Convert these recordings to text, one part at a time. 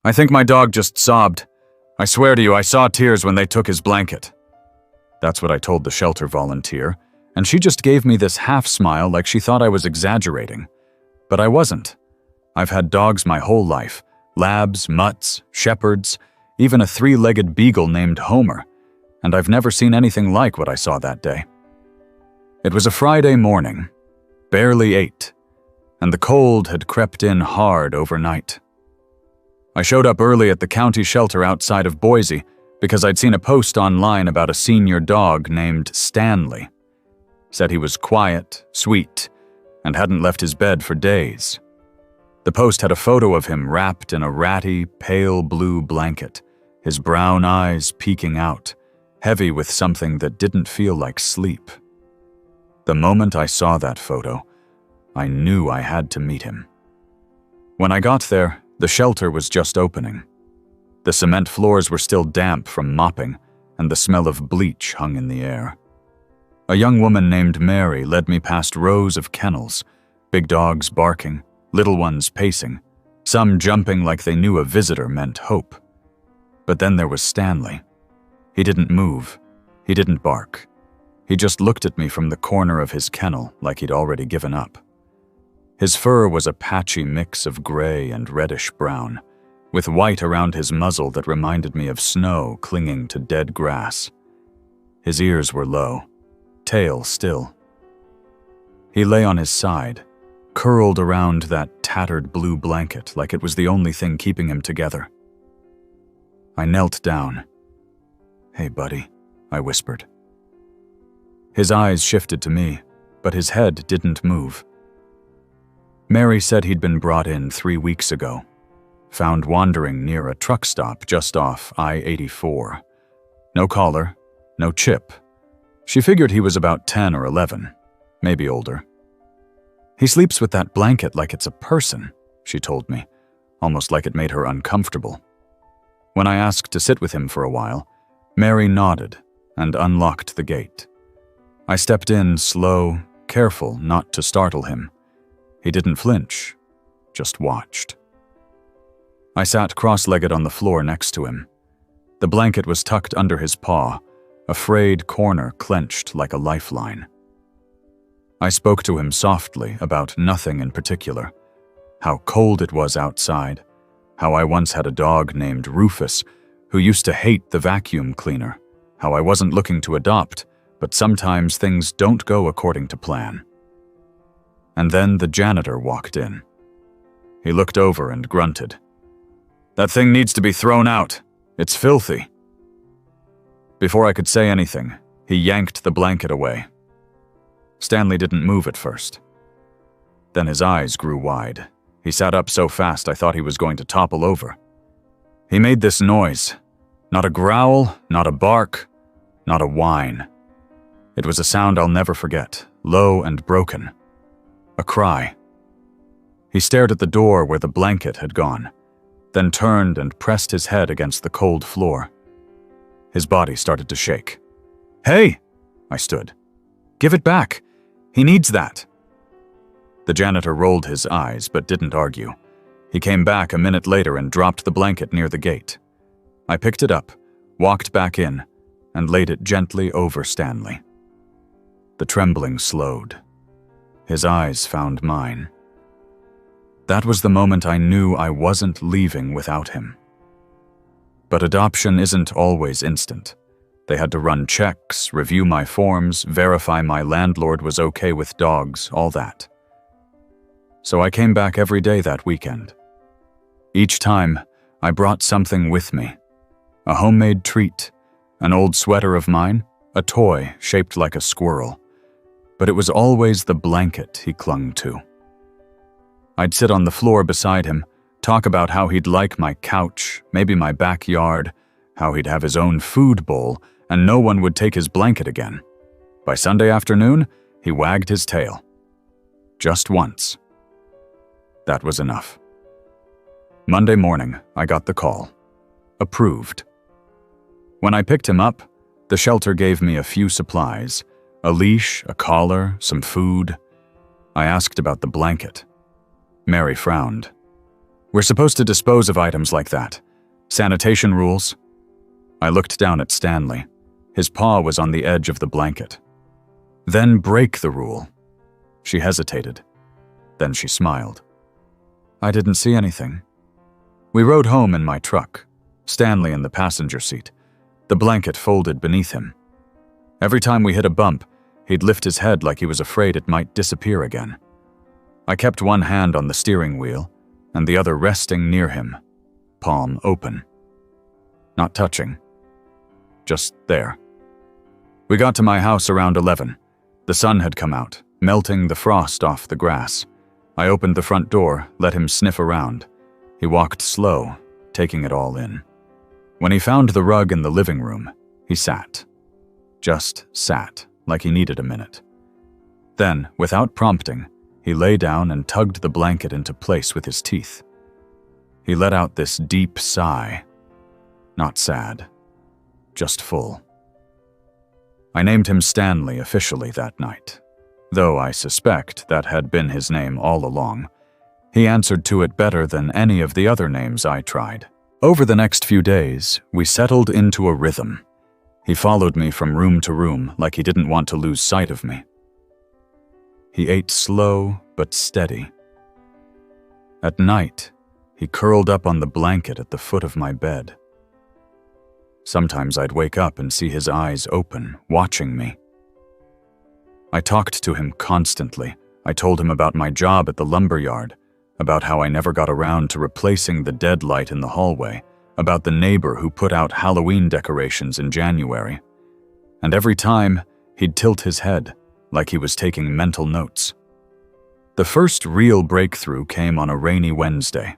I think my dog just sobbed. I swear to you, I saw tears when they took his blanket. That's what I told the shelter volunteer, and she just gave me this half smile like she thought I was exaggerating. But I wasn't. I've had dogs my whole life. Labs, mutts, shepherds, even a 3-legged beagle named Homer, and I've never seen anything like what I saw that day. It was a Friday morning, barely 8, and the cold had crept in hard overnight. I showed up early at the county shelter outside of Boise because I'd seen a post online about a senior dog named Stanley. Said he was quiet, sweet, and hadn't left his bed for days. The post had a photo of him wrapped in a ratty, pale blue blanket, his brown eyes peeking out, heavy with something that didn't feel like sleep. The moment I saw that photo, I knew I had to meet him. When I got there, the shelter was just opening. The cement floors were still damp from mopping, and the smell of bleach hung in the air. A young woman named Mary led me past rows of kennels, big dogs barking, little ones pacing, some jumping like they knew a visitor meant hope. But then there was Stanley. He didn't move. He didn't bark. He just looked at me from the corner of his kennel like he'd already given up. His fur was a patchy mix of gray and reddish brown, with white around his muzzle that reminded me of snow clinging to dead grass. His ears were low, tail still. He lay on his side, curled around that tattered blue blanket like it was the only thing keeping him together. I knelt down. "Hey, buddy," I whispered. His eyes shifted to me, but his head didn't move. Mary said he'd been brought in 3 weeks ago, found wandering near a truck stop just off I-84. No collar, no chip. She figured he was about 10 or 11, maybe older. "He sleeps with that blanket like it's a person," she told me, almost like it made her uncomfortable. When I asked to sit with him for a while, Mary nodded and unlocked the gate. I stepped in slow, careful not to startle him. He didn't flinch, just watched. I sat cross-legged on the floor next to him. The blanket was tucked under his paw, a frayed corner clenched like a lifeline. I spoke to him softly about nothing in particular, how cold it was outside, how I once had a dog named Rufus who used to hate the vacuum cleaner, how I wasn't looking to adopt, but sometimes things don't go according to plan. And then the janitor walked in. He looked over and grunted. "That thing needs to be thrown out. It's filthy." Before I could say anything, he yanked the blanket away. Stanley didn't move at first. Then his eyes grew wide. He sat up so fast I thought he was going to topple over. He made this noise. Not a growl, not a bark, not a whine. It was a sound I'll never forget, low and broken. A cry. He stared at the door where the blanket had gone, then turned and pressed his head against the cold floor. His body started to shake. "Hey!" I stood. "Give it back. He needs that." The janitor rolled his eyes but didn't argue. He came back a minute later and dropped the blanket near the gate. I picked it up, walked back in, and laid it gently over Stanley. The trembling slowed. His eyes found mine. That was the moment I knew I wasn't leaving without him. But adoption isn't always instant. They had to run checks, review my forms, verify my landlord was okay with dogs, all that. So I came back every day that weekend. Each time, I brought something with me. A homemade treat, an old sweater of mine, a toy shaped like a squirrel. But it was always the blanket he clung to. I'd sit on the floor beside him, talk about how he'd like my couch, maybe my backyard, how he'd have his own food bowl, and no one would take his blanket again. By Sunday afternoon, he wagged his tail. Just once. That was enough. Monday morning, I got the call. Approved. When I picked him up, the shelter gave me a few supplies, a leash, a collar, some food. I asked about the blanket. Mary frowned. We're supposed to dispose of items like that. Sanitation rules. I looked down at Stanley. His paw was on the edge of the blanket. Then break the rule. She hesitated. Then she smiled. I didn't see anything. We rode home in my truck, Stanley in the passenger seat, the blanket folded beneath him. Every time we hit a bump, he'd lift his head like he was afraid it might disappear again. I kept one hand on the steering wheel and the other resting near him, palm open. Not touching. Just there. We got to my house around 11. The sun had come out, melting the frost off the grass. I opened the front door, let him sniff around. He walked slow, taking it all in. When he found the rug in the living room, he sat. Just sat, like he needed a minute. Then, without prompting, he lay down and tugged the blanket into place with his teeth. He let out this deep sigh. Not sad, just full. I named him Stanley officially that night, though I suspect that had been his name all along. He answered to it better than any of the other names I tried. Over the next few days, we settled into a rhythm. He followed me from room to room like he didn't want to lose sight of me. He ate slow but steady. At night, he curled up on the blanket at the foot of my bed. Sometimes I'd wake up and see his eyes open, watching me. I talked to him constantly. I told him about my job at the lumberyard, about how I never got around to replacing the dead light in the hallway, about the neighbor who put out Halloween decorations in January. And every time, he'd tilt his head, like he was taking mental notes. The first real breakthrough came on a rainy Wednesday.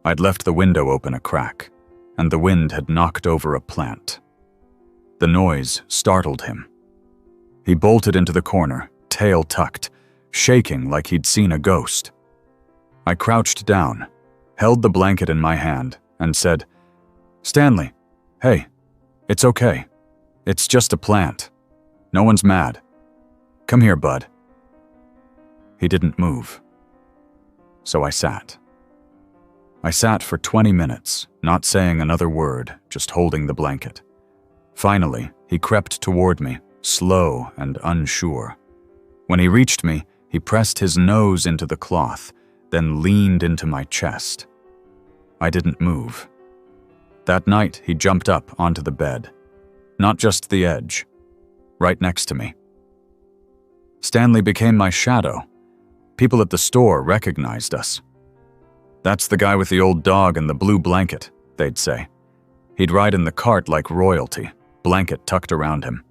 I'd left the window open a crack, and the wind had knocked over a plant. The noise startled him. He bolted into the corner, tail tucked, shaking like he'd seen a ghost. I crouched down, held the blanket in my hand, and said, "Stanley, hey, it's okay. It's just a plant. No one's mad. Come here, bud." He didn't move. So I sat. I sat for 20 minutes, not saying another word, just holding the blanket. Finally, he crept toward me, slow and unsure. When he reached me, he pressed his nose into the cloth, then leaned into my chest. I didn't move. That night, he jumped up onto the bed. Not just the edge. Right next to me. Stanley became my shadow. People at the store recognized us. "That's the guy with the old dog and the blue blanket," they'd say. He'd ride in the cart like royalty, blanket tucked around him.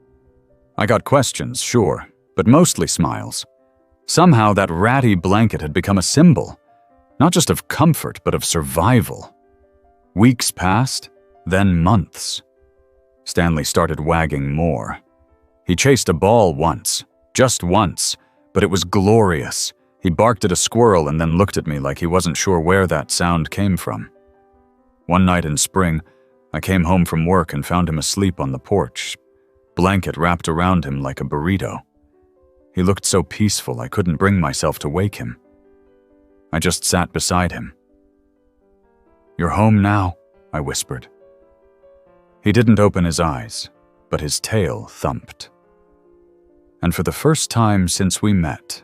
I got questions, sure, but mostly smiles. Somehow that ratty blanket had become a symbol, not just of comfort, but of survival. Weeks passed, then months. Stanley started wagging more. He chased a ball once, just once, but it was glorious. He barked at a squirrel and then looked at me like he wasn't sure where that sound came from. One night in spring, I came home from work and found him asleep on the porch, blanket wrapped around him like a burrito. He looked so peaceful I couldn't bring myself to wake him. I just sat beside him. "You're home now," I whispered. He didn't open his eyes, but his tail thumped. And for the first time since we met,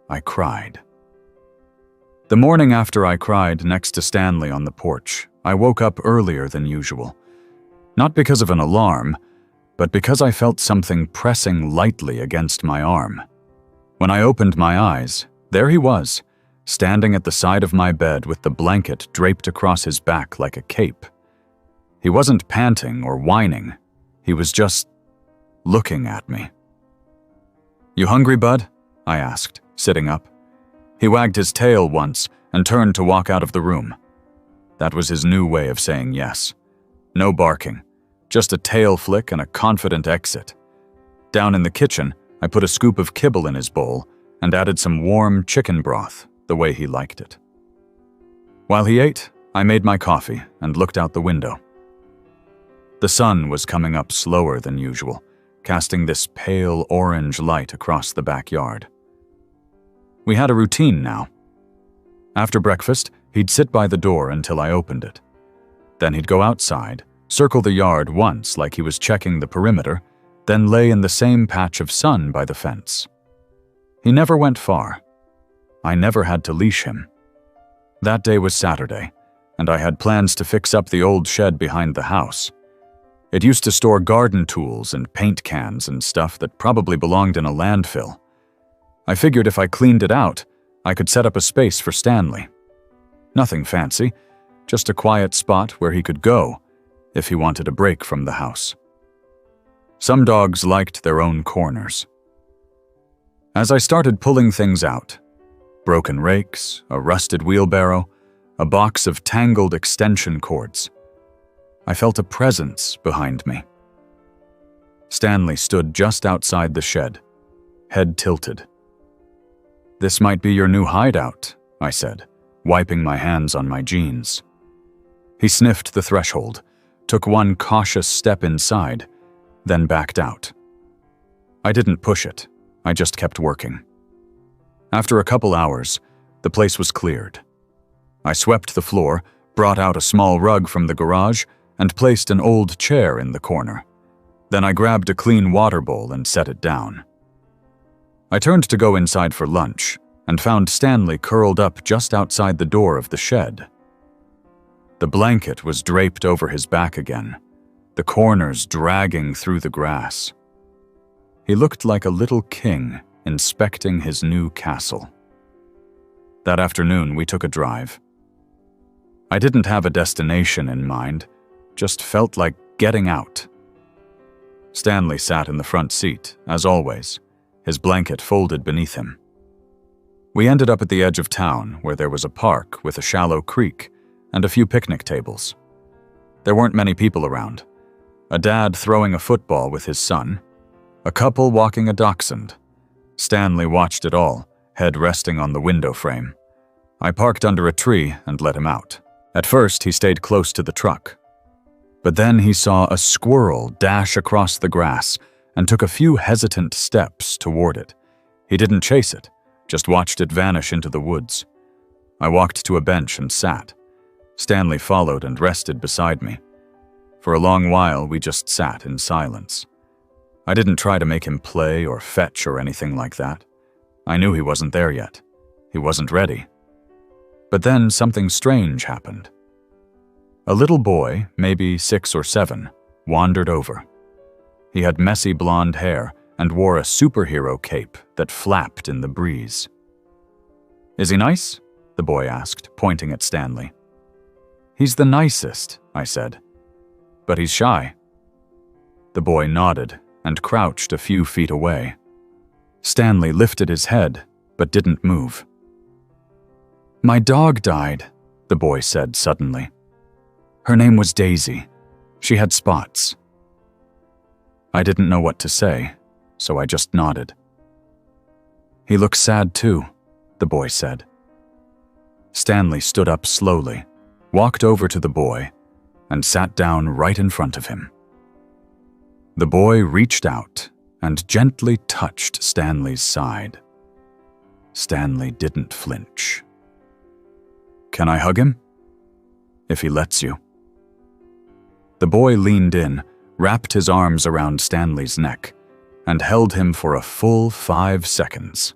I cried. The morning after I cried next to Stanley on the porch, I woke up earlier than usual. Not because of an alarm, but because I felt something pressing lightly against my arm. When I opened my eyes, there he was, standing at the side of my bed with the blanket draped across his back like a cape. He wasn't panting or whining. He was just looking at me. "You hungry, bud?" I asked, sitting up. He wagged his tail once and turned to walk out of the room. That was his new way of saying yes. No barking, just a tail flick and a confident exit. Down in the kitchen, I put a scoop of kibble in his bowl and added some warm chicken broth, the way he liked it. While he ate, I made my coffee and looked out the window. The sun was coming up slower than usual, casting this pale orange light across the backyard. We had a routine now. After breakfast, He'd sit by the door until I opened it. Then he'd go outside, circle the yard once like he was checking the perimeter, then lay in the same patch of sun by the fence. He never went far. I never had to leash him. That day was Saturday, and I had plans to fix up the old shed behind the house. It used to store garden tools and paint cans and stuff that probably belonged in a landfill. I figured if I cleaned it out, I could set up a space for Stanley. Nothing fancy, just a quiet spot where he could go if he wanted a break from the house. Some dogs liked their own corners. As I started pulling things out, broken rakes, a rusted wheelbarrow, a box of tangled extension cords, I felt a presence behind me. Stanley stood just outside the shed, head tilted. "This might be your new hideout," I said, wiping my hands on my jeans. He sniffed the threshold, took one cautious step inside, then backed out. I didn't push it, I just kept working. After a couple hours, the place was cleared. I swept the floor, brought out a small rug from the garage, and placed an old chair in the corner. Then I grabbed a clean water bowl and set it down. I turned to go inside for lunch and found Stanley curled up just outside the door of the shed. The blanket was draped over his back again, the corners dragging through the grass. He looked like a little king inspecting his new castle. That afternoon, we took a drive. I didn't have a destination in mind, just felt like getting out. Stanley sat in the front seat, as always, his blanket folded beneath him. We ended up at the edge of town, where there was a park with a shallow creek and a few picnic tables. There weren't many people around. A dad throwing a football with his son, a couple walking a dachshund. Stanley watched it all, head resting on the window frame. I parked under a tree and let him out. At first, he stayed close to the truck. But then he saw a squirrel dash across the grass and took a few hesitant steps toward it. He didn't chase it, just watched it vanish into the woods. I walked to a bench and sat. Stanley followed and rested beside me. For a long while, we just sat in silence. I didn't try to make him play or fetch or anything like that. I knew he wasn't there yet. He wasn't ready. But then something strange happened. A little boy, maybe 6 or 7, wandered over. He had messy blonde hair and wore a superhero cape that flapped in the breeze. "Is he nice?" the boy asked, pointing at Stanley. "He's the nicest," I said. "But he's shy." The boy nodded and crouched a few feet away. Stanley lifted his head, but didn't move. "My dog died," the boy said suddenly. "Her name was Daisy. She had spots." I didn't know what to say, so I just nodded. "He looks sad too," the boy said. Stanley stood up slowly, walked over to the boy, and sat down right in front of him. The boy reached out and gently touched Stanley's side. Stanley didn't flinch. "Can I hug him?" "If he lets you." The boy leaned in, wrapped his arms around Stanley's neck, and held him for a full 5 seconds.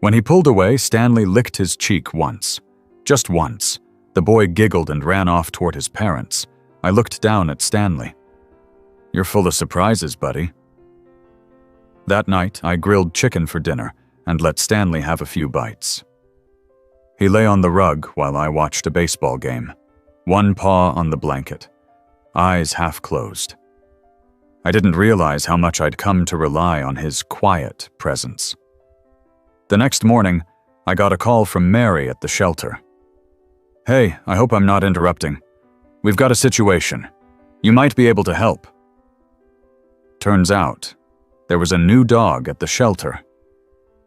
When he pulled away, Stanley licked his cheek once. Just once. The boy giggled and ran off toward his parents. I looked down at Stanley. "You're full of surprises, buddy." That night, I grilled chicken for dinner and let Stanley have a few bites. He lay on the rug while I watched a baseball game, one paw on the blanket, eyes half closed. I didn't realize how much I'd come to rely on his quiet presence. The next morning, I got a call from Mary at the shelter. "Hey, I hope I'm not interrupting. We've got a situation. You might be able to help." Turns out, there was a new dog at the shelter.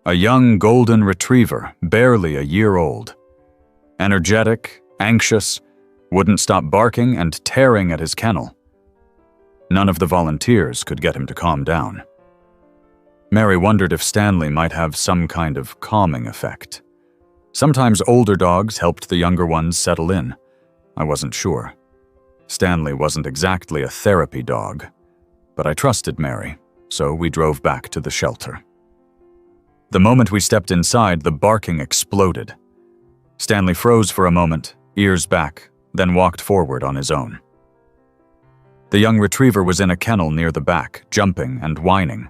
A young golden retriever, barely a year old. Energetic, anxious, wouldn't stop barking and tearing at his kennel. None of the volunteers could get him to calm down. Mary wondered if Stanley might have some kind of calming effect. Sometimes older dogs helped the younger ones settle in. I wasn't sure. Stanley wasn't exactly a therapy dog, but I trusted Mary, so we drove back to the shelter. The moment we stepped inside, the barking exploded. Stanley froze for a moment, ears back, then walked forward on his own. The young retriever was in a kennel near the back, jumping and whining.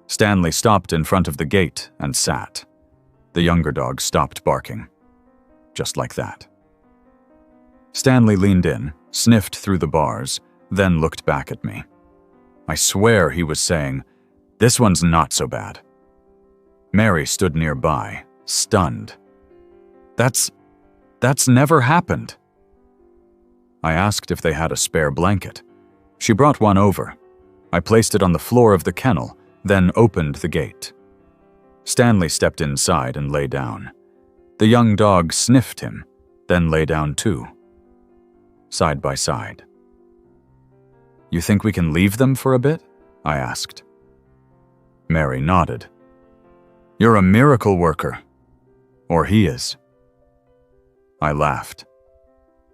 Stanley stopped in front of the gate and sat. The younger dog stopped barking. Just like that. Stanley leaned in, sniffed through the bars, then looked back at me. I swear he was saying, "This one's not so bad." Mary stood nearby, stunned. That's never happened." I asked if they had a spare blanket. She brought one over. I placed it on the floor of the kennel, then opened the gate. Stanley stepped inside and lay down. The young dog sniffed him, then lay down too. Side by side. "You think we can leave them for a bit?" I asked. Mary nodded. "You're a miracle worker. Or he is." I laughed.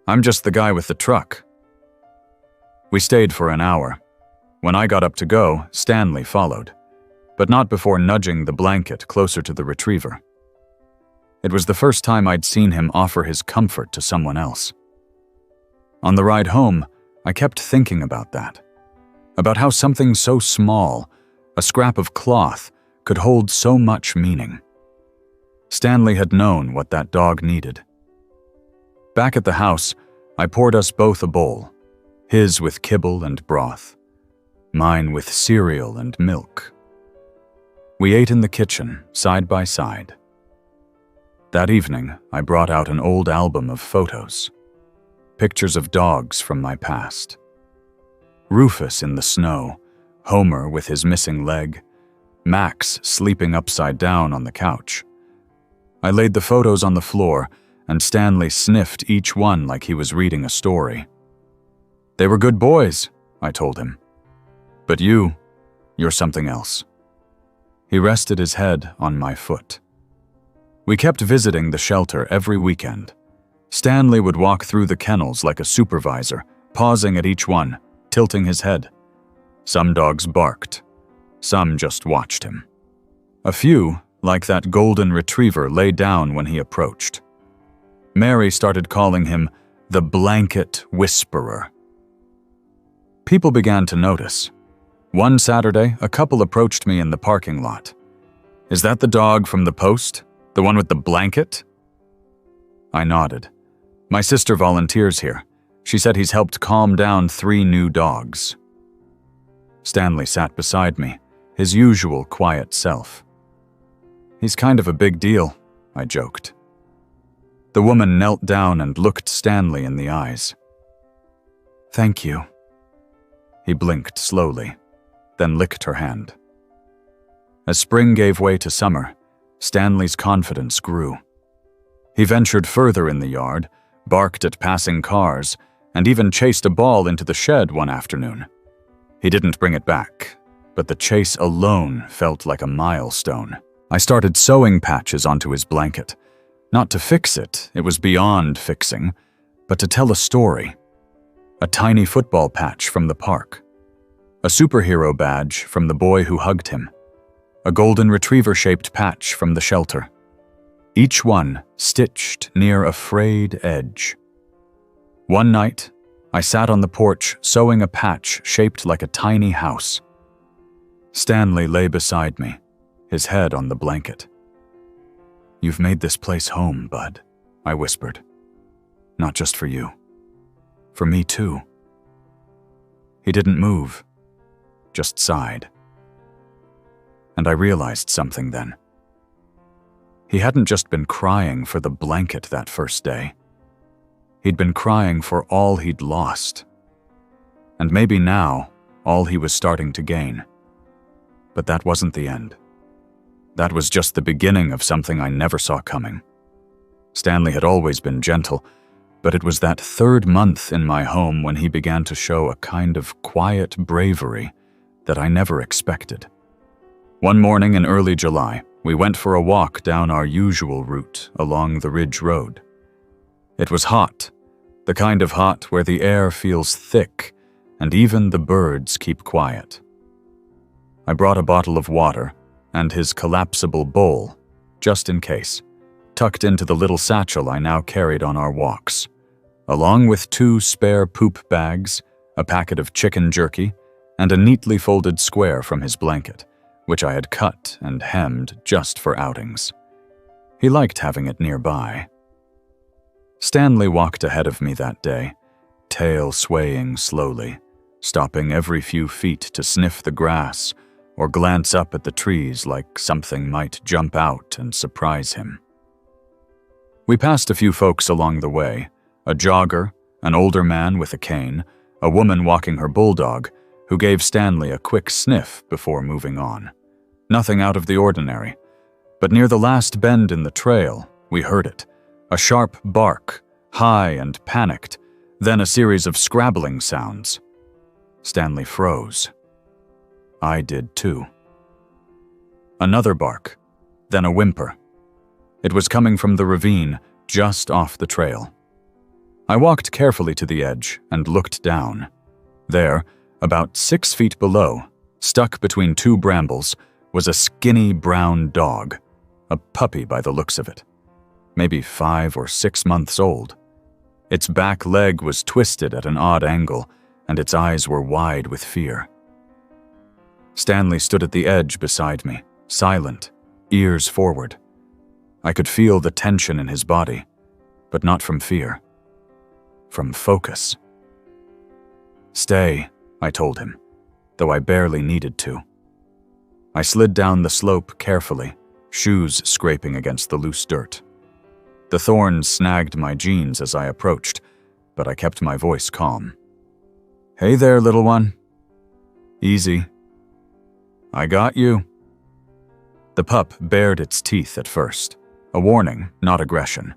"I'm just the guy with the truck." We stayed for an hour. When I got up to go, Stanley followed, but not before nudging the blanket closer to the retriever. It was the first time I'd seen him offer his comfort to someone else. On the ride home, I kept thinking about that. About how something so small, a scrap of cloth, could hold so much meaning. Stanley had known what that dog needed. Back at the house, I poured us both a bowl, his with kibble and broth, mine with cereal and milk. We ate in the kitchen, side by side. That evening, I brought out an old album of photos, pictures of dogs from my past. Rufus in the snow, Homer with his missing leg, Max sleeping upside down on the couch. I laid the photos on the floor, and Stanley sniffed each one like he was reading a story. "They were good boys," I told him. "But you're something else." He rested his head on my foot. We kept visiting the shelter every weekend. Stanley would walk through the kennels like a supervisor, pausing at each one, tilting his head. Some dogs barked. Some just watched him. A few, like that golden retriever, lay down when he approached. Mary started calling him the Blanket Whisperer. People began to notice. One Saturday, a couple approached me in the parking lot. "Is that the dog from the Post? The one with the blanket?" I nodded. "My sister volunteers here. She said he's helped calm down 3 new dogs." Stanley sat beside me, his usual quiet self. "He's kind of a big deal," I joked. The woman knelt down and looked Stanley in the eyes. "Thank you." He blinked slowly, then licked her hand. As spring gave way to summer, Stanley's confidence grew. He ventured further in the yard, barked at passing cars, and even chased a ball into the shed one afternoon. He didn't bring it back, but the chase alone felt like a milestone. I started sewing patches onto his blanket. Not to fix it, it was beyond fixing, but to tell a story. A tiny football patch from the park. A superhero badge from the boy who hugged him. A golden retriever-shaped patch from the shelter. Each one stitched near a frayed edge. One night, I sat on the porch sewing a patch shaped like a tiny house. Stanley lay beside me, his head on the blanket. "You've made this place home, bud," I whispered. "Not just for you. For me too." He didn't move, just sighed. And I realized something then. He hadn't just been crying for the blanket that first day. He'd been crying for all he'd lost. And maybe now, all he was starting to gain. But that wasn't the end. That was just the beginning of something I never saw coming. Stanley had always been gentle, but it was that 3rd month in my home when he began to show a kind of quiet bravery that I never expected. One morning in early July, We went for a walk down our usual route along the ridge road. It was hot, the kind of hot where the air feels thick and even the birds keep quiet. I brought a bottle of water and his collapsible bowl, just in case, tucked into the little satchel I now carried on our walks, along with 2 spare poop bags, a packet of chicken jerky, and a neatly folded square from his blanket, which I had cut and hemmed just for outings. He liked having it nearby. Stanley walked ahead of me that day, tail swaying slowly, stopping every few feet to sniff the grass or glance up at the trees like something might jump out and surprise him. We passed a few folks along the way, a jogger, an older man with a cane, a woman walking her bulldog, who gave Stanley a quick sniff before moving on. Nothing out of the ordinary, but near the last bend in the trail, we heard it, a sharp bark, high and panicked, then a series of scrabbling sounds. Stanley froze. I did too. Another bark, then a whimper. It was coming from the ravine just off the trail. I walked carefully to the edge and looked down. There, about 6 feet below, stuck between 2 brambles, was a skinny brown dog, a puppy by the looks of it, maybe 5 or 6 months old. Its back leg was twisted at an odd angle, and its eyes were wide with fear. Stanley stood at the edge beside me, silent, ears forward. I could feel the tension in his body, but not from fear, from focus. "Stay," I told him, though I barely needed to. I slid down the slope carefully, shoes scraping against the loose dirt. The thorns snagged my jeans as I approached, but I kept my voice calm. "Hey there, little one. Easy. I got you." The pup bared its teeth at first, a warning, not aggression.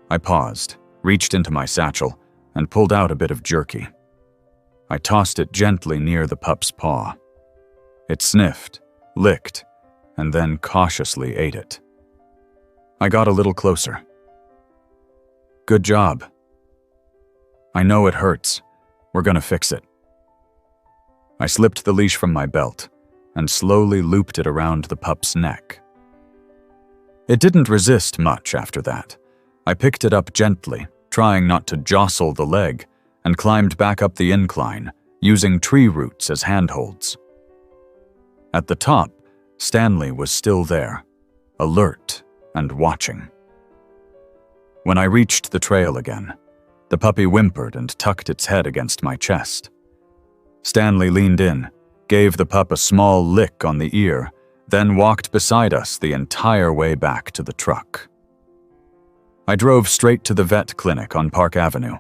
I paused, reached into my satchel, and pulled out a bit of jerky. I tossed it gently near the pup's paw. It sniffed, licked, and then cautiously ate it. I got a little closer. "Good job. I know it hurts. We're gonna fix it." I slipped the leash from my belt and slowly looped it around the pup's neck. It didn't resist much after that. I picked it up gently, trying not to jostle the leg, and climbed back up the incline, using tree roots as handholds. At the top, Stanley was still there, alert and watching. When I reached the trail again, the puppy whimpered and tucked its head against my chest. Stanley leaned in, gave the pup a small lick on the ear, then walked beside us the entire way back to the truck. I drove straight to the vet clinic on Park Avenue.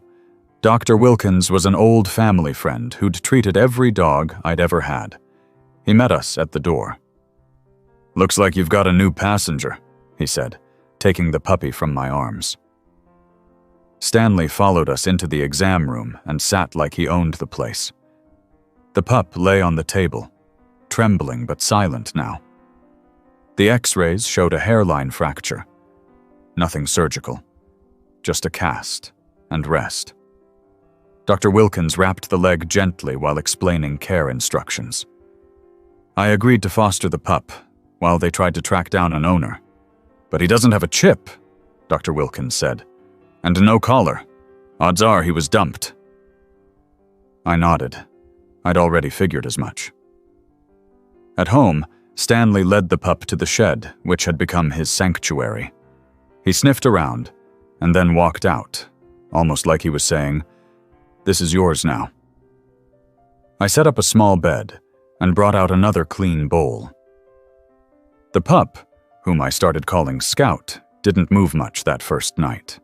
Dr. Wilkins was an old family friend who'd treated every dog I'd ever had. He met us at the door. "Looks like you've got a new passenger," he said, taking the puppy from my arms. Stanley followed us into the exam room and sat like he owned the place. The pup lay on the table, trembling but silent now. The X-rays showed a hairline fracture. Nothing surgical, just a cast and rest. Dr. Wilkins wrapped the leg gently while explaining care instructions. I agreed to foster the pup while they tried to track down an owner. "But he doesn't have a chip," Dr. Wilkins said, "and no collar. Odds are he was dumped." I nodded. I'd already figured as much. At home, Stanley led the pup to the shed, which had become his sanctuary. He sniffed around, and then walked out, almost like he was saying, "This is yours now." I set up a small bed and brought out another clean bowl. The pup, whom I started calling Scout, didn't move much that first night.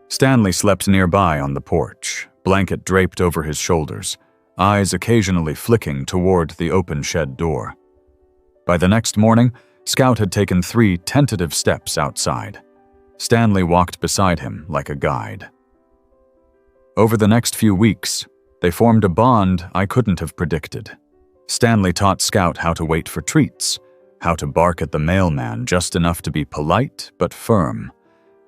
Stanley slept nearby on the porch, blanket draped over his shoulders, eyes occasionally flicking toward the open shed door. By the next morning, Scout had taken 3 tentative steps outside. Stanley walked beside him like a guide. Over the next few weeks, they formed a bond I couldn't have predicted. Stanley taught Scout how to wait for treats, how to bark at the mailman just enough to be polite but firm,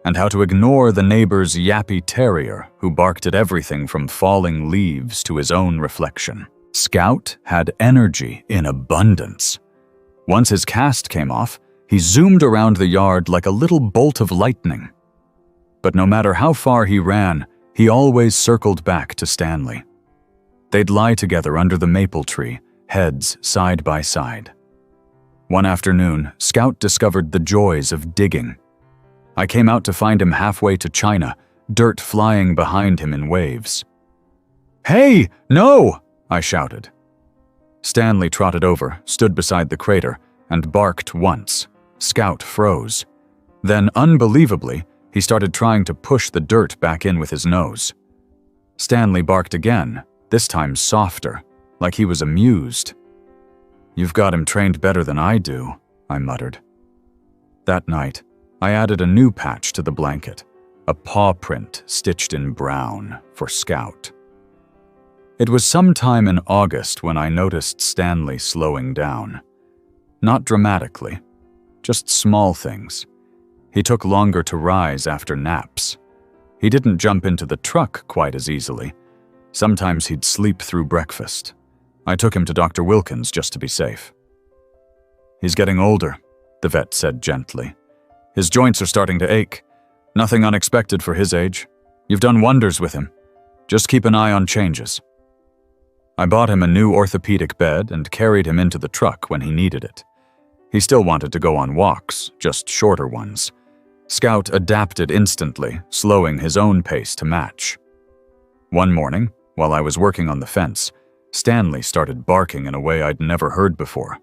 and how to ignore the neighbor's yappy terrier who barked at everything from falling leaves to his own reflection. Scout had energy in abundance. Once his cast came off, he zoomed around the yard like a little bolt of lightning. But no matter how far he ran, he always circled back to Stanley. They'd lie together under the maple tree, heads side by side. One afternoon, Scout discovered the joys of digging. I came out to find him halfway to China, dirt flying behind him in waves. "Hey, no!" I shouted. Stanley trotted over, stood beside the crater, and barked once. Scout froze. Then, unbelievably, he started trying to push the dirt back in with his nose. Stanley barked again, this time softer, like he was amused. "You've got him trained better than I do," I muttered. That night, I added a new patch to the blanket, a paw print stitched in brown for Scout. It was sometime in August when I noticed Stanley slowing down. Not dramatically, just small things. He took longer to rise after naps. He didn't jump into the truck quite as easily. Sometimes he'd sleep through breakfast. I took him to Dr. Wilkins just to be safe. "He's getting older," the vet said gently. "His joints are starting to ache. Nothing unexpected for his age. You've done wonders with him. Just keep an eye on changes." I bought him a new orthopedic bed and carried him into the truck when he needed it. He still wanted to go on walks, just shorter ones. Scout adapted instantly, slowing his own pace to match. One morning, while I was working on the fence, Stanley started barking in a way I'd never heard before.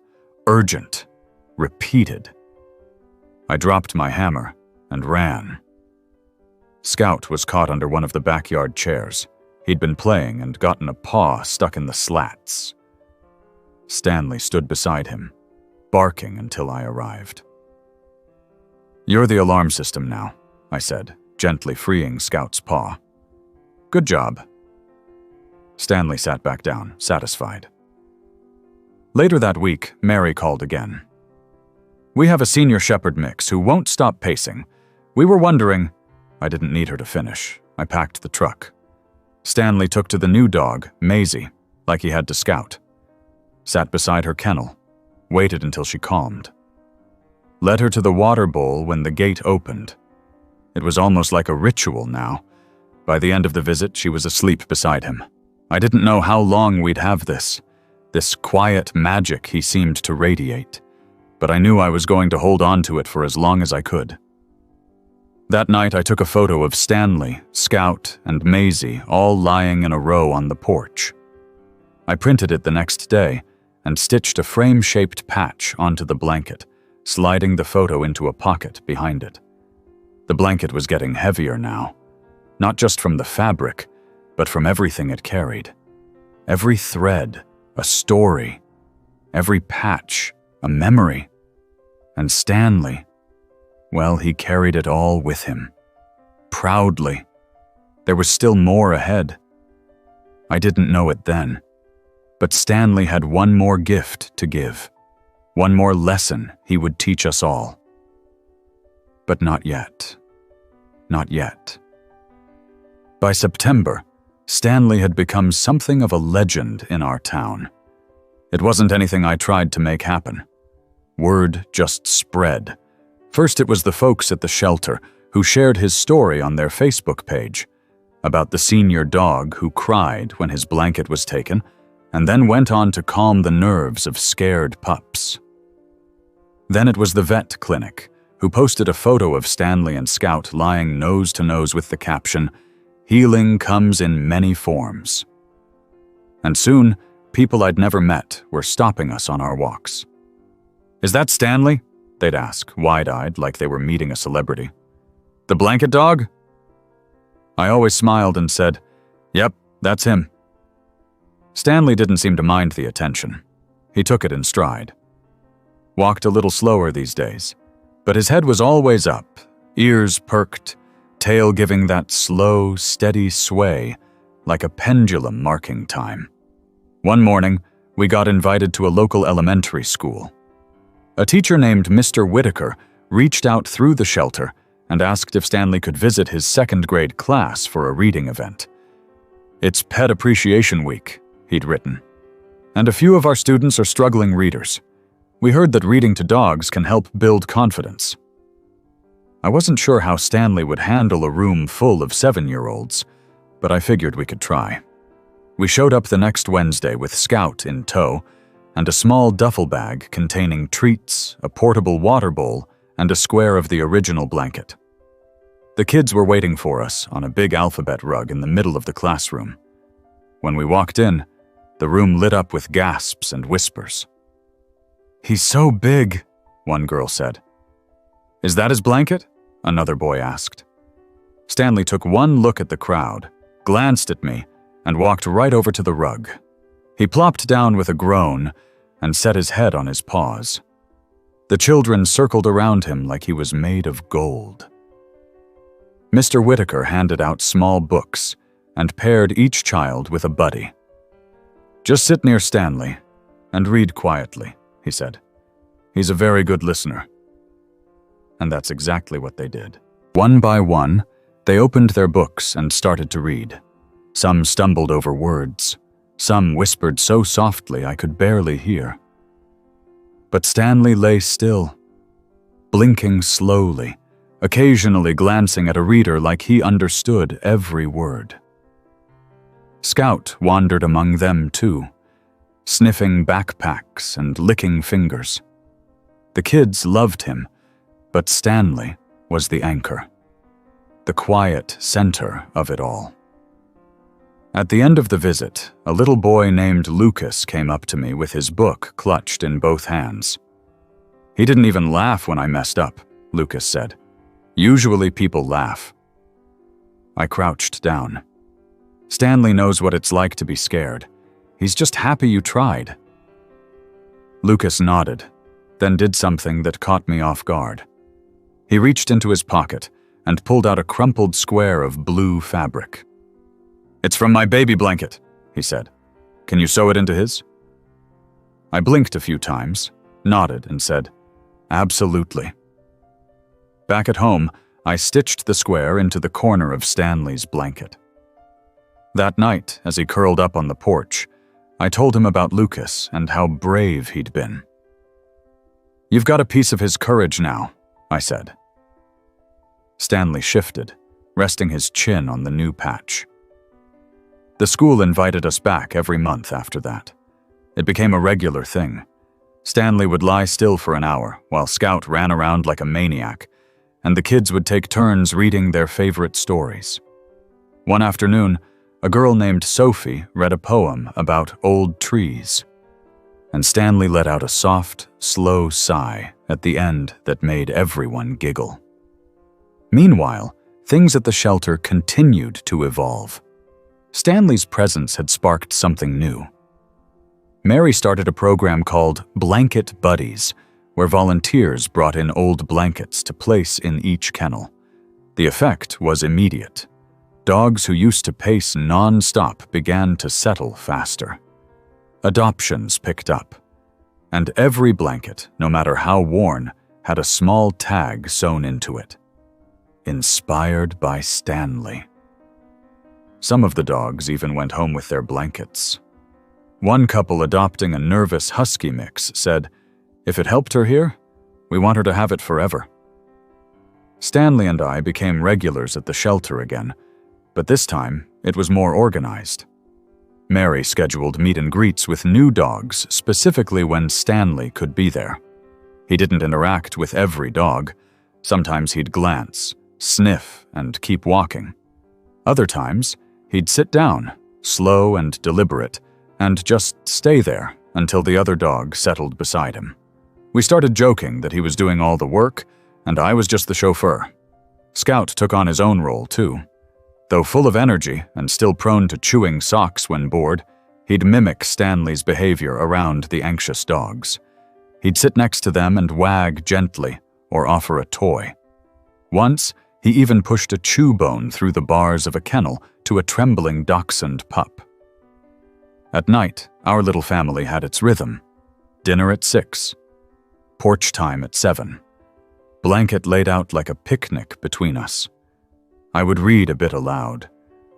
Urgent. Repeated. I dropped my hammer and ran. Scout was caught under one of the backyard chairs. He'd been playing and gotten a paw stuck in the slats. Stanley stood beside him, barking until I arrived. "You're the alarm system now," I said, gently freeing Scout's paw. "Good job." Stanley sat back down, satisfied. Later that week, Mary called again. "We have a senior shepherd mix who won't stop pacing. We were wondering—" I didn't need her to finish. I packed the truck. Stanley took to the new dog, Maisie, like he had to Scout. Sat beside her kennel, waited until she calmed. Led her to the water bowl when the gate opened. It was almost like a ritual now. By the end of the visit, she was asleep beside him. I didn't know how long we'd have this quiet magic he seemed to radiate, but I knew I was going to hold on to it for as long as I could. That night, I took a photo of Stanley, Scout, and Maisie all lying in a row on the porch. I printed it the next day and stitched a frame-shaped patch onto the blanket, sliding the photo into a pocket behind it. The blanket was getting heavier now, not just from the fabric, but from everything it carried. Every thread, a story. Every patch, a memory. And Stanley, well, he carried it all with him. Proudly. There was still more ahead. I didn't know it then, but Stanley had one more gift to give. One more lesson he would teach us all. But not yet. Not yet. By September, Stanley had become something of a legend in our town. It wasn't anything I tried to make happen. Word just spread. First it was the folks at the shelter who shared his story on their Facebook page about the senior dog who cried when his blanket was taken and then went on to calm the nerves of scared pups. Then it was the vet clinic who posted a photo of Stanley and Scout lying nose to nose with the caption, "Healing comes in many forms." And soon, people I'd never met were stopping us on our walks. "Is that Stanley?" they'd ask, wide-eyed, like they were meeting a celebrity. "The blanket dog?" I always smiled and said, "Yep, that's him." Stanley didn't seem to mind the attention. He took it in stride. Walked a little slower these days, but his head was always up, ears perked, tail giving that slow, steady sway, like a pendulum marking time. One morning, we got invited to a local elementary school. A teacher named Mr. Whitaker reached out through the shelter and asked if Stanley could visit his second-grade class for a reading event. "It's Pet Appreciation Week," he'd written, "and a few of our students are struggling readers. We heard that reading to dogs can help build confidence." I wasn't sure how Stanley would handle a room full of 7-year-olds, but I figured we could try. We showed up the next Wednesday with Scout in tow and a small duffel bag containing treats, a portable water bowl, and a square of the original blanket. The kids were waiting for us on a big alphabet rug in the middle of the classroom. When we walked in, the room lit up with gasps and whispers. "He's so big," one girl said. "Is that his blanket?" another boy asked. Stanley took one look at the crowd, glanced at me, and walked right over to the rug. He plopped down with a groan and set his head on his paws. The children circled around him like he was made of gold. Mr. Whitaker handed out small books and paired each child with a buddy. "Just sit near Stanley and read quietly," he said. "He's a very good listener." And that's exactly what they did. One by one, they opened their books and started to read. Some stumbled over words. Some whispered so softly I could barely hear. But Stanley lay still, blinking slowly, occasionally glancing at a reader like he understood every word. Scout wandered among them too, sniffing backpacks and licking fingers. The kids loved him, but Stanley was the anchor, the quiet center of it all. At the end of the visit, a little boy named Lucas came up to me with his book clutched in both hands. "He didn't even laugh when I messed up," Lucas said. "Usually people laugh." I crouched down. Stanley knows what it's like to be scared. He's just happy you tried. Lucas nodded, then did something that caught me off guard. He reached into his pocket and pulled out a crumpled square of blue fabric. "It's from my baby blanket," he said. "Can you sew it into his?" I blinked a few times, nodded, and said, "Absolutely." Back at home, I stitched the square into the corner of Stanley's blanket. That night, as he curled up on the porch, I told him about Lucas and how brave he'd been. "You've got a piece of his courage now," I said. Stanley shifted, resting his chin on the new patch. The school invited us back every month after that. It became a regular thing. Stanley would lie still for an hour while Scout ran around like a maniac, and the kids would take turns reading their favorite stories. One afternoon, a girl named Sophie read a poem about old trees, and Stanley let out a soft, slow sigh at the end that made everyone giggle. Meanwhile, things at the shelter continued to evolve. Stanley's presence had sparked something new. Mary started a program called Blanket Buddies, where volunteers brought in old blankets to place in each kennel. The effect was immediate. Dogs who used to pace non-stop began to settle faster. Adoptions picked up, and every blanket, no matter how worn, had a small tag sewn into it. Inspired by Stanley. Some of the dogs even went home with their blankets. One couple adopting a nervous husky mix said, "If it helped her here, we want her to have it forever." Stanley and I became regulars at the shelter again, but this time it was more organized. Mary scheduled meet and greets with new dogs specifically when Stanley could be there. He didn't interact with every dog. Sometimes he'd glance, sniff, and keep walking. Other times, he'd sit down, slow and deliberate, and just stay there until the other dog settled beside him. We started joking that he was doing all the work, and I was just the chauffeur. Scout took on his own role, too. Though full of energy and still prone to chewing socks when bored, he'd mimic Stanley's behavior around the anxious dogs. He'd sit next to them and wag gently or offer a toy. Once, he even pushed a chew bone through the bars of a kennel to a trembling dachshund pup. At night, our little family had its rhythm. Dinner at 6. Porch time at 7. Blanket laid out like a picnic between us. I would read a bit aloud,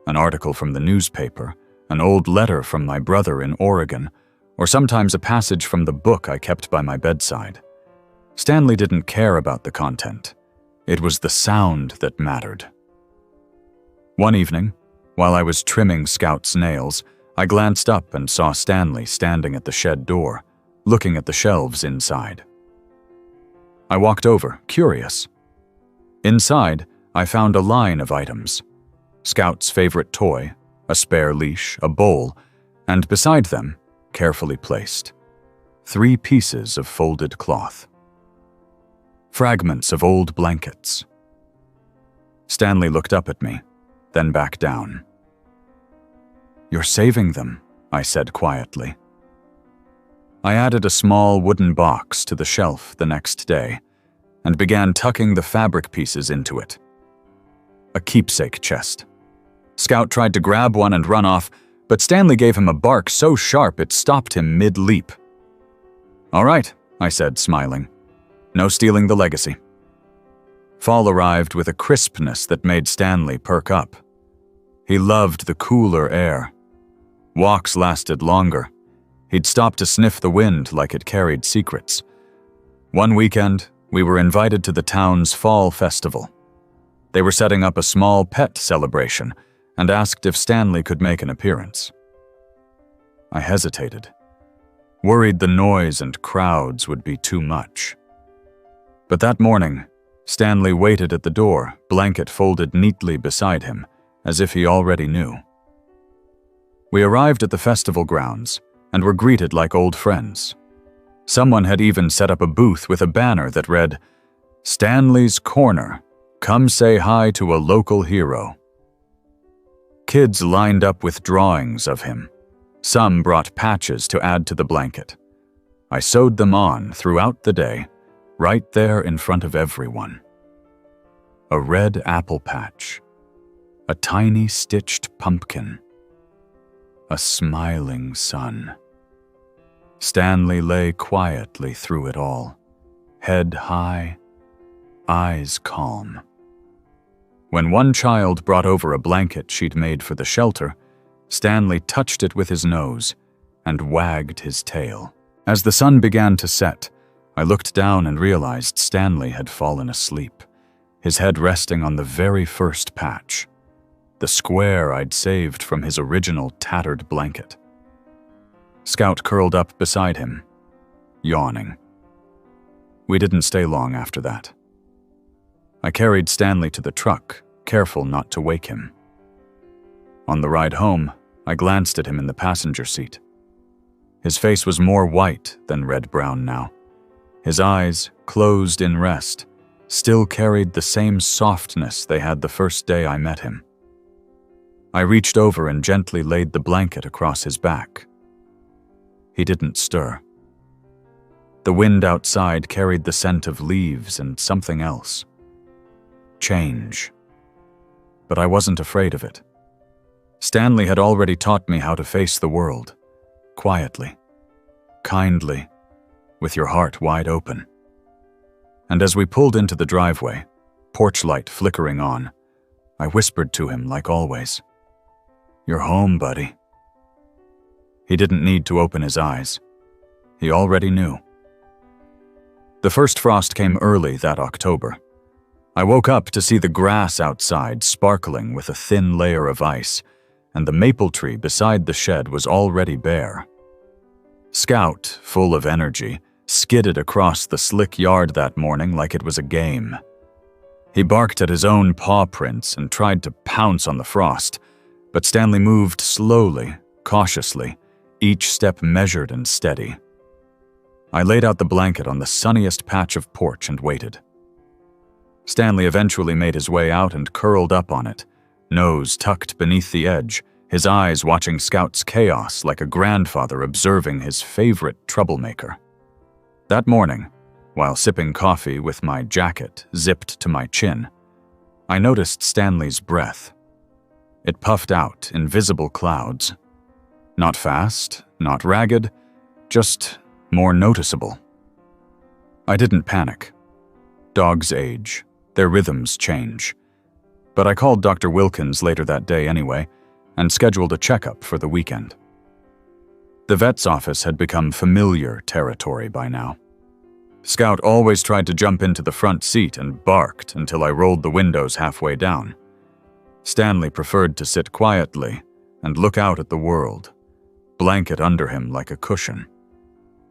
an article from the newspaper, an old letter from my brother in Oregon, or sometimes a passage from the book I kept by my bedside. Stanley didn't care about the content. It was the sound that mattered. One evening, while I was trimming Scout's nails, I glanced up and saw Stanley standing at the shed door, looking at the shelves inside. I walked over, curious. Inside, I found a line of items. Scout's favorite toy, a spare leash, a bowl, and beside them, carefully placed, 3 pieces of folded cloth. Fragments of old blankets. Stanley looked up at me, then back down. "You're saving them," I said quietly. I added a small wooden box to the shelf the next day and began tucking the fabric pieces into it. A keepsake chest. Scout tried to grab one and run off, but Stanley gave him a bark so sharp it stopped him mid-leap. "All right," I said, smiling. "No stealing the legacy." Fall arrived with a crispness that made Stanley perk up. He loved the cooler air. Walks lasted longer. He'd stop to sniff the wind like it carried secrets. One weekend, we were invited to the town's fall festival. They were setting up a small pet celebration and asked if Stanley could make an appearance. I hesitated, worried the noise and crowds would be too much. But that morning, Stanley waited at the door, blanket folded neatly beside him, as if he already knew. We arrived at the festival grounds and were greeted like old friends. Someone had even set up a booth with a banner that read, "Stanley's Corner. Come say hi to a local hero." Kids lined up with drawings of him. Some brought patches to add to the blanket. I sewed them on throughout the day, right there in front of everyone. A red apple patch. A tiny stitched pumpkin. A smiling sun. Stanley lay quietly through it all, head high, eyes calm. When one child brought over a blanket she'd made for the shelter, Stanley touched it with his nose and wagged his tail. As the sun began to set, I looked down and realized Stanley had fallen asleep, his head resting on the very first patch, the square I'd saved from his original tattered blanket. Scout curled up beside him, yawning. We didn't stay long after that. I carried Stanley to the truck, careful not to wake him. On the ride home, I glanced at him in the passenger seat. His face was more white than red-brown now. His eyes, closed in rest, still carried the same softness they had the first day I met him. I reached over and gently laid the blanket across his back. He didn't stir. The wind outside carried the scent of leaves and something else. Change. But I wasn't afraid of it. Stanley had already taught me how to face the world, quietly, kindly, with your heart wide open. And as we pulled into the driveway, porch light flickering on, I whispered to him like always, "You're home, buddy." He didn't need to open his eyes. He already knew. The first frost came early that October. I woke up to see the grass outside sparkling with a thin layer of ice, and the maple tree beside the shed was already bare. Scout, full of energy, skidded across the slick yard that morning like it was a game. He barked at his own paw prints and tried to pounce on the frost, but Stanley moved slowly, cautiously, each step measured and steady. I laid out the blanket on the sunniest patch of porch and waited. Stanley eventually made his way out and curled up on it, nose tucked beneath the edge, his eyes watching Scout's chaos like a grandfather observing his favorite troublemaker. That morning, while sipping coffee with my jacket zipped to my chin, I noticed Stanley's breath. It puffed out in visible clouds. Not fast, not ragged, just more noticeable. I didn't panic. Dogs age. Their rhythms change. But I called Dr. Wilkins later that day anyway, and scheduled a checkup for the weekend. The vet's office had become familiar territory by now. Scout always tried to jump into the front seat and barked until I rolled the windows halfway down. Stanley preferred to sit quietly and look out at the world, blanket under him like a cushion.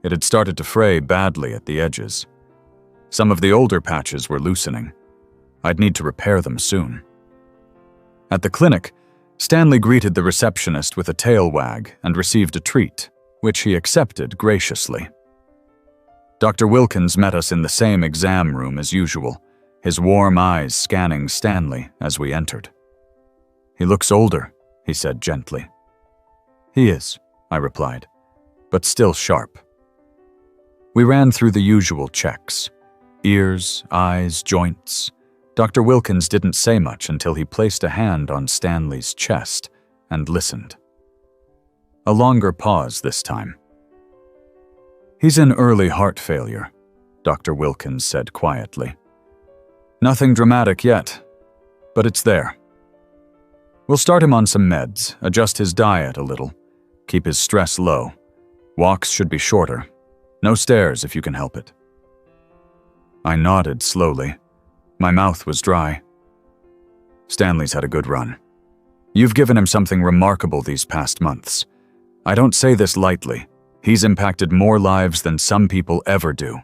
It had started to fray badly at the edges. Some of the older patches were loosening. I'd need to repair them soon. At the clinic, Stanley greeted the receptionist with a tail wag and received a treat, which he accepted graciously. Dr. Wilkins met us in the same exam room as usual, his warm eyes scanning Stanley as we entered. "He looks older," he said gently. "He is," I replied, "but still sharp." We ran through the usual checks: ears, eyes, joints. Dr. Wilkins didn't say much until he placed a hand on Stanley's chest and listened. A longer pause this time. "He's in early heart failure," Dr. Wilkins said quietly. "Nothing dramatic yet, but it's there. We'll start him on some meds, adjust his diet a little, keep his stress low. Walks should be shorter. No stairs if you can help it." I nodded slowly. My mouth was dry. "Stanley's had a good run. You've given him something remarkable these past months. I don't say this lightly. He's impacted more lives than some people ever do."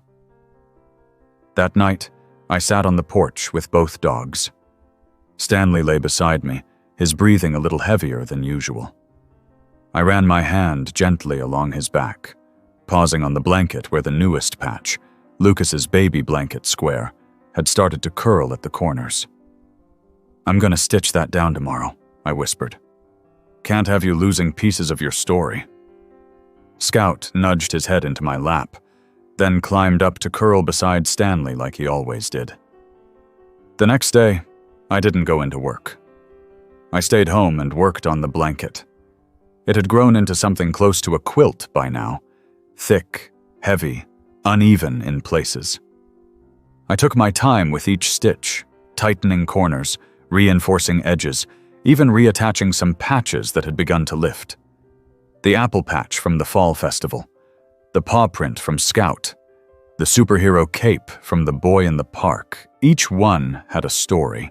That night, I sat on the porch with both dogs. Stanley lay beside me, his breathing a little heavier than usual. I ran my hand gently along his back, pausing on the blanket where the newest patch, Lucas's baby blanket square, had started to curl at the corners. "I'm gonna stitch that down tomorrow," I whispered. "Can't have you losing pieces of your story." Scout nudged his head into my lap, then climbed up to curl beside Stanley like he always did. The next day, I didn't go into work. I stayed home and worked on the blanket. It had grown into something close to a quilt by now, thick, heavy, uneven in places. I took my time with each stitch, tightening corners, reinforcing edges, even reattaching some patches that had begun to lift. The apple patch from the fall festival, the paw print from Scout, the superhero cape from the boy in the park, each one had a story.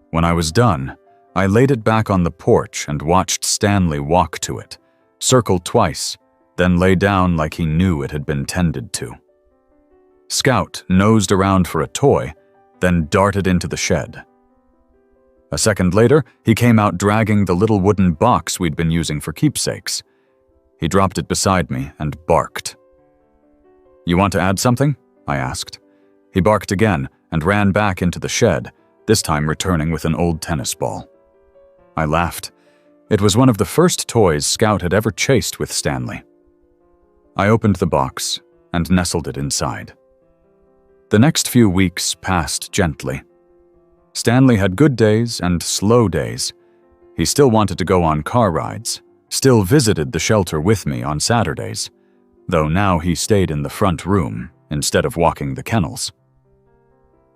When I was done, I laid it back on the porch and watched Stanley walk to it, circle twice, then lay down like he knew it had been tended to. Scout nosed around for a toy, then darted into the shed. A second later, he came out dragging the little wooden box we'd been using for keepsakes. He dropped it beside me and barked. "You want to add something?" I asked. He barked again and ran back into the shed, this time returning with an old tennis ball. I laughed. It was one of the first toys Scout had ever chased with Stanley. I opened the box and nestled it inside. The next few weeks passed gently. Stanley had good days and slow days. He still wanted to go on car rides, still visited the shelter with me on Saturdays, though now he stayed in the front room instead of walking the kennels.